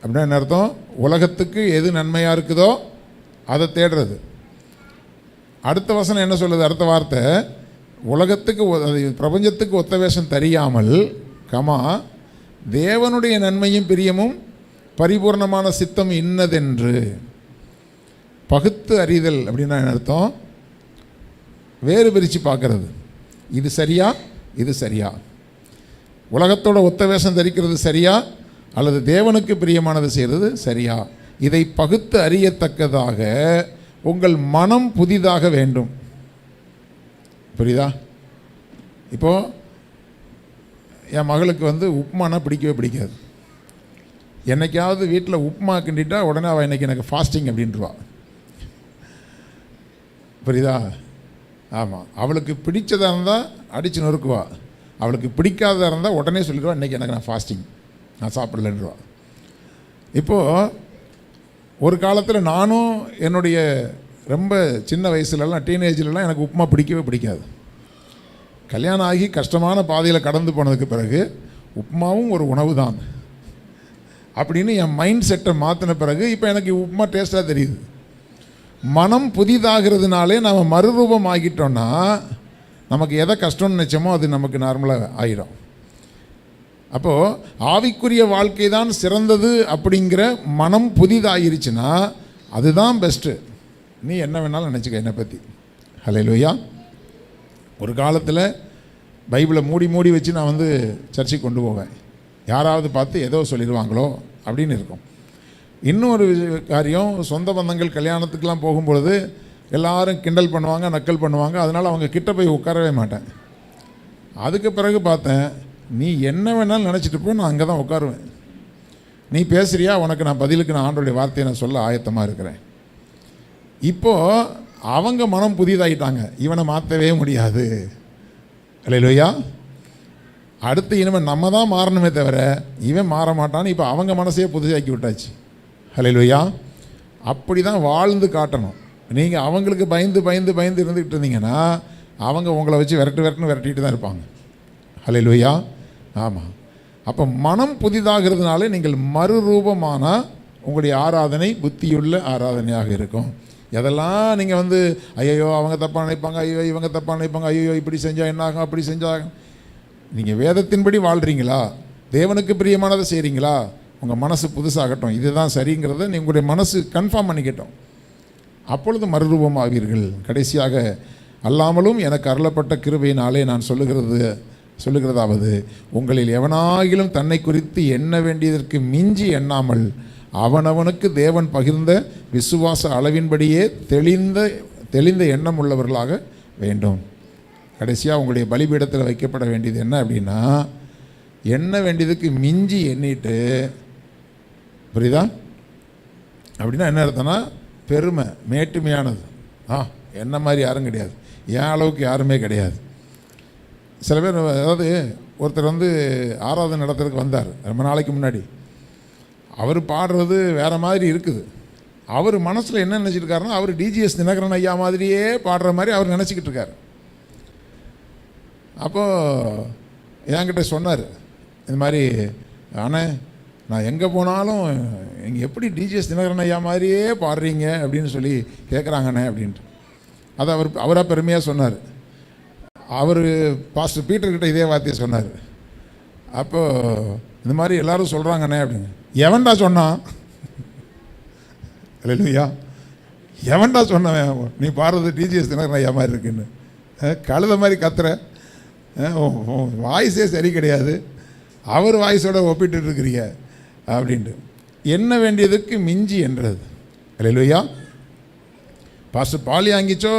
அப்படின்னா என்ன அர்த்தம்? உலகத்துக்கு எது நன்மையாக இருக்குதோ அதை தேடுறது. அடுத்த வசனம் என்ன சொல்லுது? அடுத்த வார்த்தை, உலகத்துக்கு பிரபஞ்சத்துக்கு ஒத்த வேஷம் தெரியாமல் தேவனுடைய நன்மையும் பிரியமும் பரிபூர்ணமான சித்தம் இன்னதென்று பகுத்து அறிதல். அப்படின்னா என்ன அர்த்தம்? வேறு பிரித்து பார்க்கறது. இது சரியா, இது சரியா, உலகத்தோட ஒத்த வேஷம் தரிக்கிறது சரியா, அல்லது தேவனுக்கு பிரியமானது செய்கிறது சரியா? இதை பகுத்து அறியத்தக்கதாக உங்கள் மனம் புதிதாக வேண்டும். புரியுதா? இப்போது என் மகளுக்கு வந்து உப்புமானா பிடிக்கவே பிடிக்காது. என்னைக்காவது வீட்டில் உப்புமா கிண்டிட்டா உடனே அவள் இன்றைக்கி எனக்கு ஃபாஸ்டிங் அப்படின்ட்டுருவா. புரியுதா? ஆமாம், அவளுக்கு பிடிச்சதாக இருந்தால் அடித்து நொறுக்குவா, அவளுக்கு பிடிக்காததாக இருந்தால் உடனே சொல்லிடுவா இன்றைக்கி எனக்கு நான் ஃபாஸ்டிங், நான் சாப்பிடலன்றுவா. இப்போது ஒரு காலத்தில் நானும் என்னுடைய ரொம்ப சின்ன வயசுலலாம் டீனேஜ்லலாம் எனக்கு உப்புமா பிடிக்கவே பிடிக்காது. கல்யாணம் ஆகி கஷ்டமான பாதையில் கடந்து போனதுக்கு பிறகு உப்புமாவும் ஒரு உணவு தான் அப்படின்னு என் மைண்ட் செட்டை மாற்றின பிறகு இப்போ எனக்கு உப்புமா டேஸ்ட்டாக தெரியுது. மனம் புதிதாகிறதுனாலே நம்ம மறுரூபம் ஆகிட்டோன்னா நமக்கு எதை கஷ்டம்னு நினச்சோமோ அது நமக்கு நார்மலாக ஆகிடும். அப்போது ஆவிக்குரிய வாழ்க்கை தான் சிறந்தது அப்படிங்கிற மனம் புதிதாகிருச்சுன்னா அதுதான் பெஸ்ட்டு. நீ என்ன வேணாலும் நினச்சிக்க என்னை பற்றி. ஹல்லேலூயா. ஒரு காலத்தில் பைபிளை மூடி மூடி வச்சு நான் வந்து சர்ச்சைக்கு கொண்டு போவேன், யாராவது பார்த்து ஏதோ சொல்லிடுவாங்களோ அப்படின்னு இருக்கும். இன்னொரு காரியம், சொந்த பந்தங்கள் கல்யாணத்துக்கெலாம் போகும்பொழுது எல்லாரும் கிண்டல் பண்ணுவாங்க, நக்கல் பண்ணுவாங்க, அதனால் அவங்க கிட்ட போய் உட்காரவே மாட்டேன். அதுக்கு பிறகு பார்த்தேன், நீ என்ன வேணாலும் நினச்சிட்டு போ, நான் அங்கே தான் உட்காருவேன். நீ பேசுகிறியா, உனக்கு நான் பதிலுக்கு நான் ஆண்டோடைய வார்த்தையை நான் சொல்ல ஆயத்தமாக இருக்கிறேன். இப்போது அவங்க மனம் புதிதாகிட்டாங்க, இவனை மாற்றவே முடியாது. அல்லேலூயா. அடுத்து இனிமேல் நம்ம தான் மாறணுமே தவிர இவன் மாற மாட்டான்னு இப்போ அவங்க மனசையே புதுசாக்கி விட்டாச்சு. அல்லேலூயா. அப்படி தான் வாழ்ந்து காட்டணும். நீங்கள் அவங்களுக்கு பயந்து பயந்து பயந்து இருந்துக்கிட்டு இருந்தீங்கன்னா அவங்க உங்களை வச்சு விரட்டிட்டு தான் இருப்பாங்க. அல்லேலூயா. ஆமாம். அப்போ மனம் புதிதாகிறதுனால நீங்கள் மறுரூபமானால் உங்களுடைய ஆராதனை புத்தியுள்ள ஆராதனையாக இருக்கும். எதெல்லாம் நீங்கள் வந்து ஐயோ அவங்க தப்பாக நினைப்பாங்க, ஐயோ இவங்க தப்பாக நினைப்பாங்க, ஐயோ இப்படி செஞ்சால் என்ன ஆகும், அப்படி செஞ்சால், நீங்கள் வேதத்தின்படி வாழ்கிறீங்களா, தேவனுக்கு பிரியமானதை செய்கிறீங்களா, உங்கள் மனசு புதுசாகட்டும், இதுதான் சரிங்கிறத உங்களுடைய மனசு கன்ஃபார்ம் பண்ணிக்கிட்டோம். அப்பொழுது மறுரூபமாவீர்கள். கடைசியாக, அல்லாமலும் எனக்கு அருளப்பட்ட கிருபையினாலே நான் சொல்லுகிறதாவது, உங்களில் எவனாகிலும் தன்னை குறித்து எண்ண வேண்டியதற்கு மிஞ்சி எண்ணாமல் அவனவனுக்கு தேவன் பகிர்ந்த விசுவாச அளவின்படியே தெளிந்த எண்ணம் உள்ளவர்களாக வேண்டும். கடைசியாக உங்களுடைய பலிபீடத்தில் வைக்கப்பட வேண்டியது என்ன அப்படின்னா, எண்ண வேண்டியதுக்கு மிஞ்சி எண்ணிட்டு, புரியுதா? அப்படின்னா என்ன அர்த்தம்னா, பெருமை, மேட்டுமையானது. என்ன மாதிரி யாரும் கிடையாது, என் அளவுக்கு யாருமே கிடையாது. சில பேர், அதாவது ஒருத்தர் வந்து ஆராதனை நடத்துறதுக்கு வந்தார் ரொம்ப நாளைக்கு முன்னாடி. அவர் பாடுறது வேறு மாதிரி இருக்குது. அவர் மனசில் என்ன நினச்சிருக்காருன்னா, அவர் டிஜிஎஸ் தினகரன் ஐயா மாதிரியே பாடுற மாதிரி அவர் நினச்சிக்கிட்டு இருக்கார். அப்போது என்கிட்ட சொன்னார், இந்த மாதிரி அண்ணே, நான் எங்கே போனாலும் இங்கே எப்படி டிஜிஎஸ் தினகரன் ஐயா மாதிரியே பாடுறீங்க அப்படின்னு சொல்லி கேட்குறாங்கண்ணே அப்படின்ட்டு. அதை அவராக பெருமையாக சொன்னார். அவர் பாஸ்டர் பீட்டர்கிட்ட இதே வார்த்தையை சொன்னார். அப்போது இந்த மாதிரி எல்லோரும் சொல்கிறாங்கண்ணே அப்படின்னு. எவன்டா சொன்னான்? அல்லேலூயா. எவன்டா சொன்னவன் நீ பாடுறது டிஜிஎஸ் தினகரன் ஐயா மாதிரி இருக்குன்னு? கழுத மாதிரி கத்துற, வாய்ஸே சரி கிடையாது, அவர் வாய்ஸோட ஒப்பிட்டு இருக்கிறீங்க அப்படின்ட்டு. என்ன வேண்டியதுக்கு மிஞ்சி என்றது. அல்லேலூயா. பாஸ்டர் பாலியாங்கிச்சோ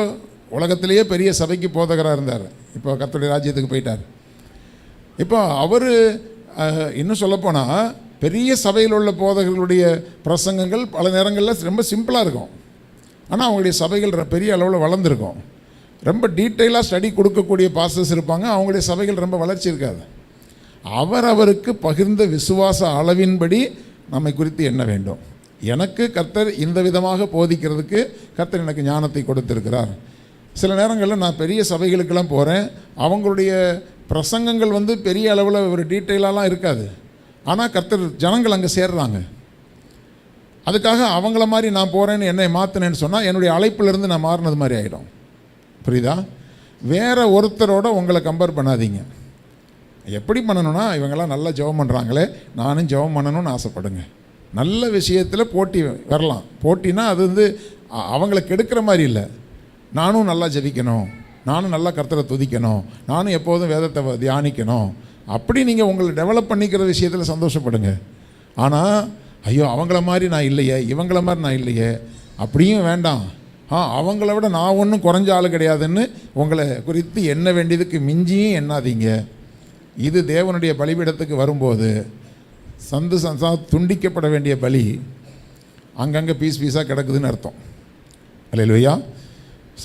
உலகத்திலேயே பெரிய சபைக்கு போதகராக இருந்தார். இப்போ கர்த்தருடைய ராஜ்யத்துக்கு போயிட்டார். இப்போ அவர் இன்னும் சொல்லப்போனால் பெரிய சபையில் உள்ள போதகர்களுடைய பிரசங்கங்கள் பல நேரங்களில் ரொம்ப சிம்பிளாக இருக்கும். ஆனால் அவங்களுடைய சபைகள் பெரிய அளவில் வளர்ந்துருக்கும். ரொம்ப டீட்டெயிலாக ஸ்டடி கொடுக்கக்கூடிய பாஸ்டர்ஸ் இருப்பாங்க, அவங்களுடைய சபைகள் ரொம்ப வளர்ச்சி இருக்காது. அவருக்கு பகிர்ந்த விசுவாச அளவின்படி நம்மை குறித்து என்ன வேண்டும். எனக்கு கர்த்தர் இந்த விதமாக போதிக்கிறதுக்கு கர்த்தர் எனக்கு ஞானத்தை கொடுத்திருக்கிறார். சில நேரங்களில் நான் பெரிய சபைகளுக்கெல்லாம் போகிறேன், அவங்களுடைய பிரசங்கங்கள் வந்து பெரிய அளவில் ஒரு டீட்டெயிலாலாம் இருக்காது. ஆனால் கர்த்தர் ஜனங்கள் அங்கே சேர்றாங்க. அதுக்காக அவங்கள மாதிரி நான் போகிறேன்னு என்னை மாற்றினேன்னு சொன்னால் என்னுடைய அழைப்பிலிருந்து நான் மாறினது மாதிரி ஆகிடும். புரியுதா? வேறு ஒருத்தரோட உங்களை கம்பேர் பண்ணாதீங்க. எப்படி பண்ணணும்னா, இவங்கெல்லாம் நல்லா ஜெபம் பண்ணுறாங்களே, நானும் ஜெபம் பண்ணணும்னு ஆசைப்படுங்க. நல்ல விஷயத்தில் போட்டி வரலாம். போட்டினா அது வந்து அவங்கள கெடுக்கிற மாதிரி இல்லை. நானும் நல்லா ஜெபிக்கணும், நானும் நல்லா கர்த்தரை துதிக்கணும், நானும் எப்போதும் வேதத்தை தியானிக்கணும், அப்படி நீங்கள் உங்களை டெவலப் பண்ணிக்கிற விஷயத்தில் சந்தோஷப்படுங்க. ஆனால் ஐயோ அவங்கள மாதிரி நான் இல்லையே, இவங்கள மாதிரி நான் இல்லையே அப்படியும் வேண்டாம். அவங்கள விட நான் ஒன்றும் குறைஞ்ச ஆள் கிடையாதுன்னு உங்களை குறித்து எண்ண வேண்டியதுக்கு மிஞ்சியும் எண்ணாதீங்க. இது தேவனுடைய பலிபீடத்துக்கு வரும்போது சந்து சந்தா துண்டிக்கப்பட வேண்டிய பலி அங்கங்கே பீஸ் பீஸாக கிடக்குதுன்னு அர்த்தம். அல்லேலூயா.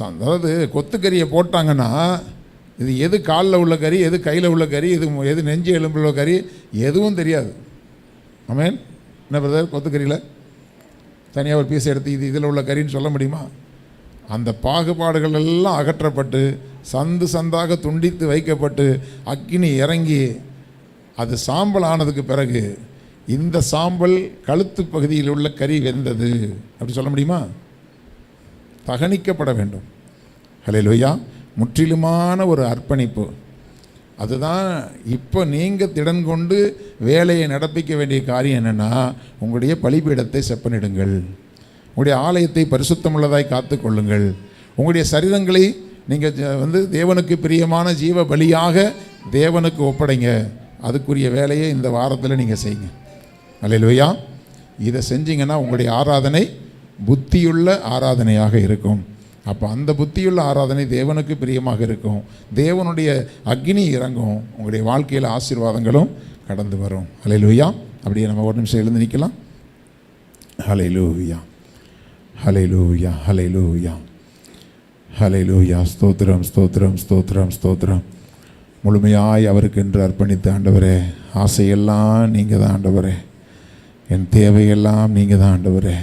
அதாவது கொத்துக்கறியை போட்டாங்கன்னா இது எது காலில் உள்ள கறி, எது கையில் உள்ள கறி, எது நெஞ்சு எலும்பில் உள்ள கறி எதுவும் தெரியாது. ஆமென். என்ன பிரதர், கொத்துக்கறியில் தனியாக ஒரு பீஸ் எடுத்து இது இதில் உள்ள கறின்னு சொல்ல முடியுமா? அந்த பாகுபாடுகள் எல்லாம் அகற்றப்பட்டு சந்து சந்தாக துண்டித்து வைக்கப்பட்டு அக்கினி இறங்கி அது சாம்பல் ஆனதுக்கு பிறகு இந்த சாம்பல் கழுத்து பகுதியில் உள்ள கறி வெந்தது அப்படி சொல்ல முடியுமா? தகனிக்கப்பட வேண்டும். ஹல்லேலூயா. முற்றிலுமான ஒரு அர்ப்பணிப்பு. அதுதான் இப்போ நீங்கள் திடன் கொண்டு வேலையை நடப்பிக்க வேண்டிய காரியம் என்னென்னா, உங்களுடைய பலிபீடத்தை செப்பனிடுங்கள், உங்களுடைய ஆலயத்தை பரிசுத்தமுள்ளதாய் காத்து கொள்ளுங்கள், உங்களுடைய சரீரங்களை நீங்கள் தேவனுக்கு பிரியமான ஜீவ பலியாக தேவனுக்கு ஒப்படைங்க. அதுக்குரிய வேலையை இந்த வாரத்தில் நீங்கள் செய்யுங்க. அல்லேலூயா. இதை செஞ்சீங்கன்னா உங்களுடைய ஆராதனை புத்தியுள்ள ஆராதனையாக இருக்கும். அப்போ அந்த புத்தியுள்ள ஆராதனை தேவனுக்கு பிரியமாக இருக்கும். தேவனுடைய அக்னி இறங்கும். உங்களுடைய வாழ்க்கையில் ஆசீர்வாதங்களும் கடந்து வரும். அல்லேலூயா. அப்படியே நம்ம ஒரு நிமிஷம் எழுந்து நிற்கலாம். ஹல்லேலூயா, ஹல்லேலூயா, ஹல்லேலூயா, ஹல்லேலூயா. ஸ்தோத்திரம், ஸ்தோத்திரம், ஸ்தோத்திரம், ஸ்தோத்திரம். முழுமையாய் அவருக்கென்று அர்ப்பணித்த ஆண்டவரே, ஆசையெல்லாம் நீங்கள் தான் ஆண்டவரே, என் தேவையெல்லாம் நீங்கள் தான் ஆண்டவரே.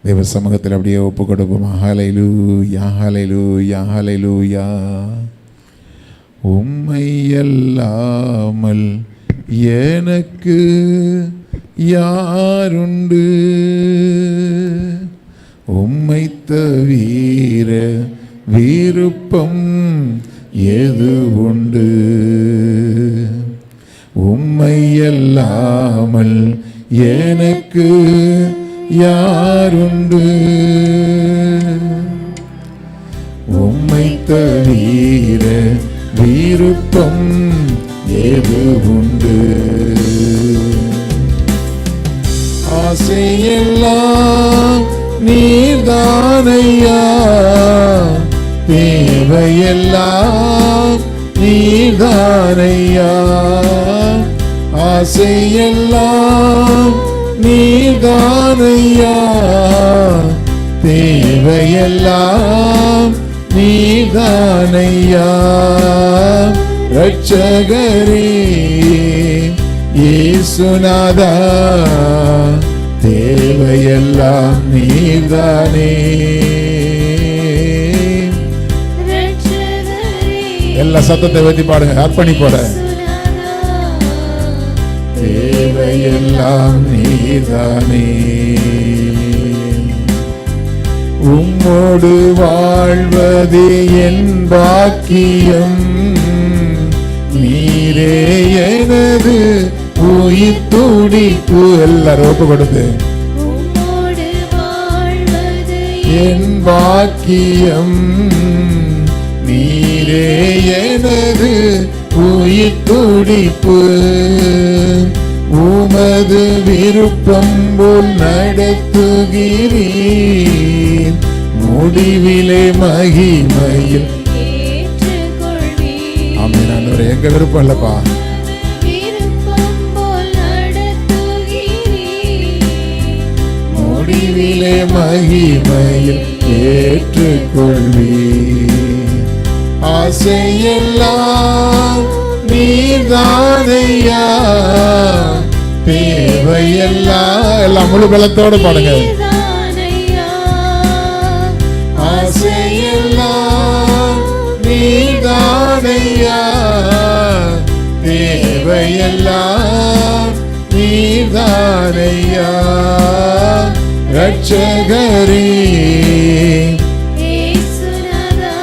தேவ சமூகத்தில் அப்படியே ஒப்பு கொடுப்போமா? ஹல்லேலூயா, ஹல்லேலூயா, ஹல்லேலூயா. உம்மை அல்லாமல் எனக்கு யாருண்டு, உம்மை தவிர விருப்பம் எது உண்டு, உம்மை அல்லாமல் எனக்கு யாருண்டு, உம்மை தவிர விருப்பம் ஏது உண்டு. ஆசையெல்லாம் நீர்தானையா, தேவையெல்லாம் நீர்தானையா, ஆசையெல்லாம் நீர்தானையா, தேவையெல்லாம் நீர்தானையா. ரட்சகரே இயேசுநாதா, தேவையெல்லாம் நீர்தானே. எல்லா சத்தத்தை வைத்து பாடுங்க, அர்ப்பணிப்போட. தேவையெல்லாம் நீர்தானே. உம்மோடு வாழ்வது என் பாக்கியம், நீரே எனது உயிர் துடிப்பு. எல்லாரும் ஒப்பு கொடுத்து. உம்மோடு வாழ்வது என் பாக்கியம், நீரே எனது உயிர் துடிப்பு. உமது விருப்பம் போல் நடத்துகிறீர், முடிவிலே மகிமையில் ஏற்றுக்கொள்வீர். ஆமென். ஆண்டவரே, எங்க விருப்பம் இல்லப்பா, விருப்பம் போல் நடத்துகிறீர், முடிவிலே மகிமையில் ஏற்றுக்கொள்வீர். ஆசையெல்லாம் நீர்தானையா, தேவையெல்லாம். எல்லாம் முழு பலத்தோடு பாடுங்க. நீர்தானையா, ஆசையெல்லாம் நீர்தானையா, தேவையெல்லாம் நீர்தானையா. ரட்சகரே இயேசுநாதா,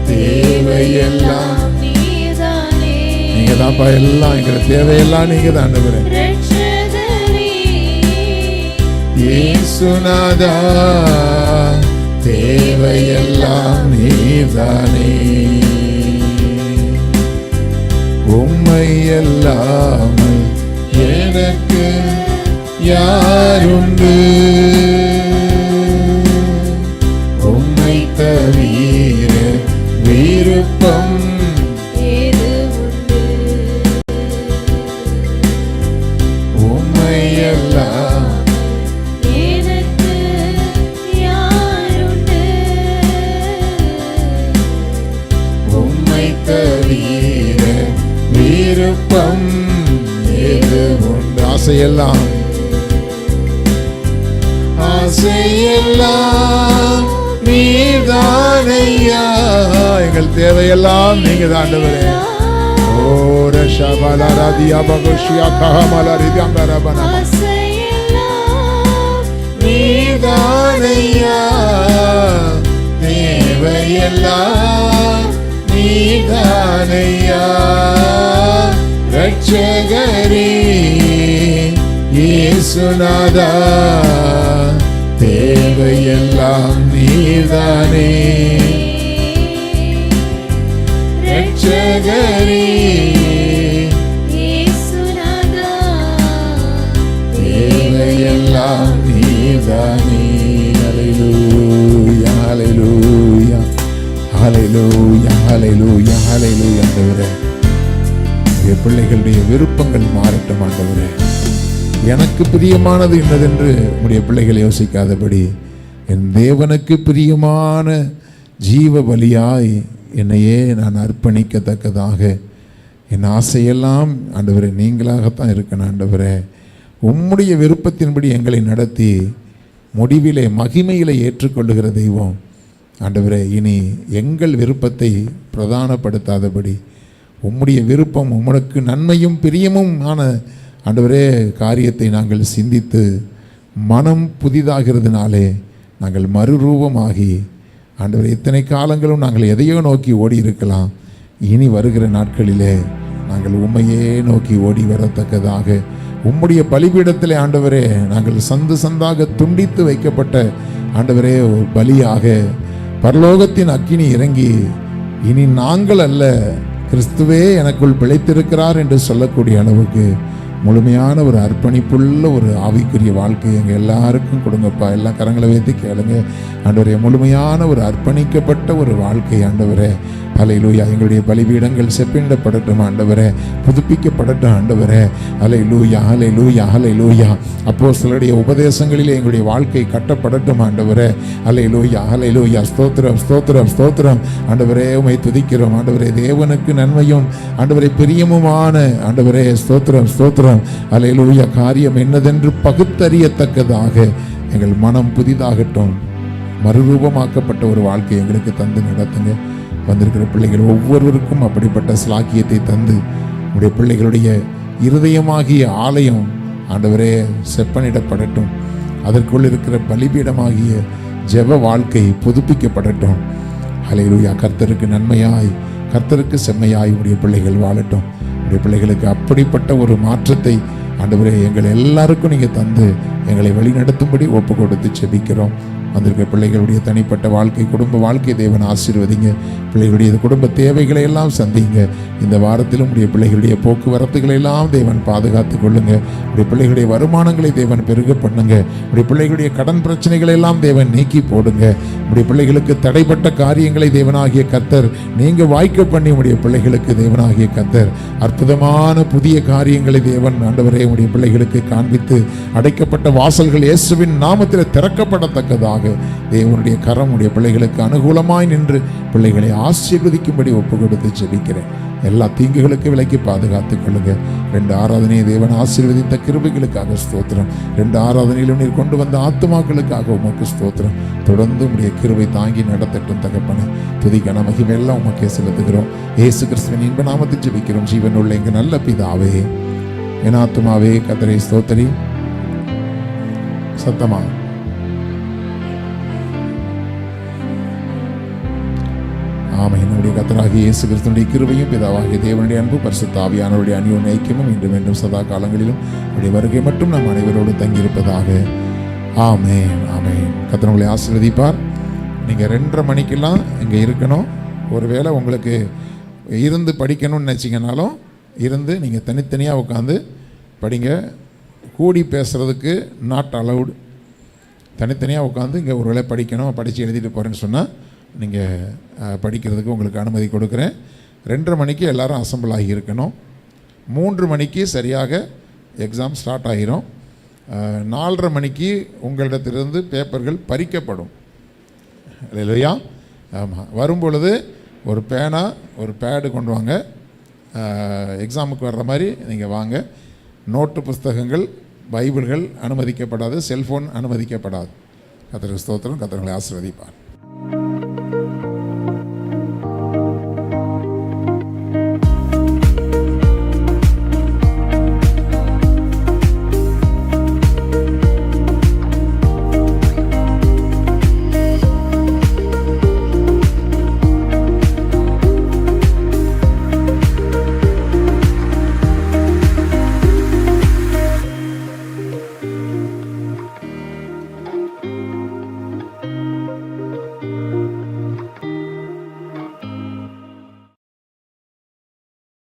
தேவையெல்லாம் நீர்தானே. நீங்க தான்ப்பா, எல்லாம் எங்களை தேவையெல்லாம் நீங்க தான் ஆண்டவரே. ரட்சகரே இயேசுநாதா, தேவையெல்லாம் நீதானே. உம்மை அல்லாமல் எனக்கு யாருண்டு, உம்மை தவிர விருப்பம் ஏது உண்டு. விருப்பம் ஏது உண்டு. ஆசையெல்லாம் ஆசையெல்லாம் நீதானையா. எங்கள் தேவையெல்லாம் நீங்க தான் ஆண்டவரே. ஓ ரஷபலரதியா பகுஷியா கஹமலரிதங்கரபன நீதானையா. தேவையெல்லாம் நீதானையா. ரட்சகரே இயேசுநாதா, தேவையெல்லாம் நீதானே. ரட்சகரே இயேசுநாதா, தேவையெல்லாம் நீதானே. ஹல்லேலூயா ஹல்லேலூயா ஹல்லேலூயா ஹல்லேலூயா ஹல்லேலூயா. ஆண்டவரே, உடைய பிள்ளைகளுடைய விருப்பங்கள் மாறட்டும் ஆண்டவரே. எனக்கு பிரியமானது என்னதென்று உடைய பிள்ளைகள் யோசிக்காதபடி என் தேவனுக்கு பிரியமான ஜீவ பலியாய் என்னையே நான் அர்ப்பணிக்கத்தக்கதாக என் ஆசையெல்லாம் ஆண்டவரே நீங்களாகத்தான் இருக்கணும் ஆண்டவரே. உம்முடைய விருப்பத்தின்படி எங்களை நடத்தி முடிவிலே மகிமையிலே ஏற்றுக்கொள்ளுகிற தெய்வம் ஆண்டவரே. இனி எங்கள் விருப்பத்தை பிரதானப்படுத்தாதபடி உம்முடைய விருப்பம் உமக்கு நன்மையும் பிரியமும் ஆன ஆண்டவரே காரியத்தை நாங்கள் சிந்தித்து மனம் புதிதாகிறதுனாலே நாங்கள் மறுரூபமாகி ஆண்டவரே, இத்தனை காலங்களும் நாங்கள் எதையோ நோக்கி ஓடி இருக்கலாம். இனி வருகிற நாட்களிலே நாங்கள் உம்மையே நோக்கி ஓடி வரத்தக்கதாக உம்முடைய பலிபீடத்திலே ஆண்டவரே நாங்கள் சந்து சந்தாக துண்டித்து வைக்கப்பட்ட ஆண்டவரே ஒரு பலியாக பரலோகத்தின் அக்கினி இறங்கி இனி நாங்கள் அல்ல கிறிஸ்துவே எனக்குள் பிழைத்திருக்கிறார் என்று சொல்லக்கூடிய அளவுக்கு முழுமையான ஒரு அர்ப்பணிப்புள்ள ஒரு ஆவிக்குரிய வாழ்க்கை எங்கள் எல்லாருக்கும் கொடுங்கப்பா. எல்லாம் கரங்களை வைத்து கேளுங்க ஆண்டவரே. முழுமையான ஒரு அர்ப்பணிக்கப்பட்ட ஒரு வாழ்க்கை ஆண்டவரே. ஹல்லேலூயா. எங்களுடைய பலிபீடங்கள் செப்பிடப்படட்டும் ஆண்டவரே, புதுப்பிக்கப்படட்டும் ஆண்டவரே. ஹல்லேலூயா ஹல்லேலூயா ஹல்லேலூயா. அப்போஸ்தலருடைய உபதேசங்களிலே எங்களுடைய வாழ்க்கை கட்டப்படட்டும் ஆண்டவரே. ஹல்லேலூயா ஹல்லேலூயா. ஸ்தோத்திரம் ஸ்தோத்திரம் ஸ்தோத்திரம் ஆண்டவரே. உம்மை துதிக்கிறோம் ஆண்டவரே. தேவனுக்கு நன்மையும் ஆண்டவரே பிரியமுமான ஆண்டவரே ஸ்தோத்திரம் ஸ்தோத்திரம். ஹல்லேலூயா. காரியம் என்னதென்று பகுத்தறியத்தக்கதாக எங்கள் மனம் புதிதாகட்டும். மறுரூபமாக்கப்பட்ட ஒரு வாழ்க்கை எங்களுக்கு தந்து நடத்துங்க. வந்திருக்கிற பிள்ளைகள் ஒவ்வொருவருக்கும் அப்படிப்பட்ட ஸ்லாக்கியத்தை தந்து உடைய பிள்ளைகளுடைய இருதயமாகிய ஆலயம் ஆண்டவரே செப்பனிடப்படட்டும். அதற்குள் இருக்கிற பலிபீடமாகிய ஜெப வாழ்க்கை புதுப்பிக்கப்படட்டும். ஹல்லேலூயா. கர்த்தருக்கு நன்மையாய் கர்த்தருக்கு செம்மையாய் உடைய பிள்ளைகள் வாழட்டும். உடைய பிள்ளைகளுக்கு அப்படிப்பட்ட ஒரு மாற்றத்தை ஆண்டவரே எங்கள் எல்லாருக்கும் நீங்கள் தந்து எங்களை வழிநடத்தும்படி ஒப்பு கொடுத்து செபிக்கிறோம். வந்திருக்கிற பிள்ளைகளுடைய தனிப்பட்ட வாழ்க்கை, குடும்ப வாழ்க்கை தேவன் ஆசீர்வதிங்க. பிள்ளைகளுடைய குடும்ப தேவைகளை எல்லாம் சந்திங்க. இந்த வாரத்திலும் உடைய பிள்ளைகளுடைய போக்குவரத்துகளை எல்லாம் தேவன் பாதுகாத்து கொள்ளுங்க. உடைய பிள்ளைகளுடைய வருமானங்களை தேவன் பெருக பண்ணுங்க. உடைய பிள்ளைகளுடைய கடன் பிரச்சனைகளை எல்லாம் தேவன் நீக்கி போடுங்க. உடைய பிள்ளைகளுக்கு தடைப்பட்ட காரியங்களை தேவனாகிய கர்த்தர் நீங்க வாய்க்க பண்ணி உடைய பிள்ளைகளுக்கு தேவனாகிய கர்த்தர் அற்புதமான புதிய காரியங்களை தேவன் ஆண்டவரே உடைய பிள்ளைகளுக்கு காண்பித்து அடைக்கப்பட்ட வாசல்கள் இயேசுவின் நாமத்தில் திறக்கப்படத்தக்கதாக தேவனுடைய கரம் உடைய பிள்ளைகளுக்கு அனுகூலமாய் நின்று பிள்ளைகளை ஆசீர்வதிக்கும்படி ஒப்பு கொடுத்து ஜெபிக்கிறேன். எல்லா தீங்குகளுக்கு விலக்கி பாதுகாத்துக் கொள்ளுங்க. 2 ஆராதனையை தேவன் ஆசீர்வதித்த கிருபைகளுக்காக ஸ்தோத்திரம். 2 ஆராதனையிலும் நீர் கொண்டு வந்த ஆத்துமாக்களுக்காக உமக்கு ஸ்தோத்திரம். தொடர்ந்து உடைய கிருபை தாங்கி நடத்தட்டும் தகப்பனே. துதிக்கான மகிமை எல்லாம் உமக்கே செலுத்துகிறோம். இயேசு கிறிஸ்துவின் இன்ப நாமத்தில் ஜெபிக்கிறோம் ஜீவனுள்ள எங்க நல்ல பிதாவே. என் ஆத்துமாவே கர்த்தரை ஸ்தோத்திரி. சத்தமா ஆமென். நம்முடைய கர்த்தராகிய இயேசு கிறிஸ்துவினுடைய கிருபையும் பிதாவாகிய தேவனுடைய அன்பு பரிசுத்த ஆவியானவருடைய அந்யோன்ய ஐக்கியமும் இன்றும் என்றும் சதா காலங்களிலும் அவருடைய வருகை மட்டும் நம் அனைவரோடு தங்கியிருப்பதாக. ஆமென் ஆமென். கர்த்தர் உங்களை ஆசீர்வதிப்பார். நீங்கள் 2:30 மணிக்கெல்லாம் இங்கே இருக்கணும். ஒருவேளை உங்களுக்கு இருந்து படிக்கணும்னு நினச்சிங்கனாலும் இருந்து நீங்கள் தனித்தனியாக உட்காந்து படிங்க. கூடி பேசுகிறதுக்கு நாட் அலவுடு. தனித்தனியாக உட்காந்து இங்கே ஒருவேளை படிக்கணும், படித்து எழுதிட்டு போகிறேன்னு சொன்னால் நீங்கள் படிக்கிறதுக்கு உங்களுக்கு அனுமதி கொடுக்குறேன். 2:30 மணிக்கு எல்லோரும் அசம்பிள் ஆகி இருக்கணும். 3 மணிக்கு சரியாக எக்ஸாம் ஸ்டார்ட் ஆகிரும். 4:30 மணிக்கு உங்களிடத்திலிருந்து பேப்பர்கள் பறிக்கப்படும் இல்லையா? ஆமாம். வரும்பொழுது ஒரு பேனா ஒரு பேடு கொண்டு வாங்க. எக்ஸாமுக்கு வர்ற மாதிரி நீங்கள் வாங்க. நோட்டு புஸ்தகங்கள், பைபிள்கள் அனுமதிக்கப்படாது, செல்ஃபோன் அனுமதிக்கப்படாது. கர்த்தருக்கு ஸ்தோத்திரம். கர்த்தர் உங்களை ஆசீர்வதிப்பார்.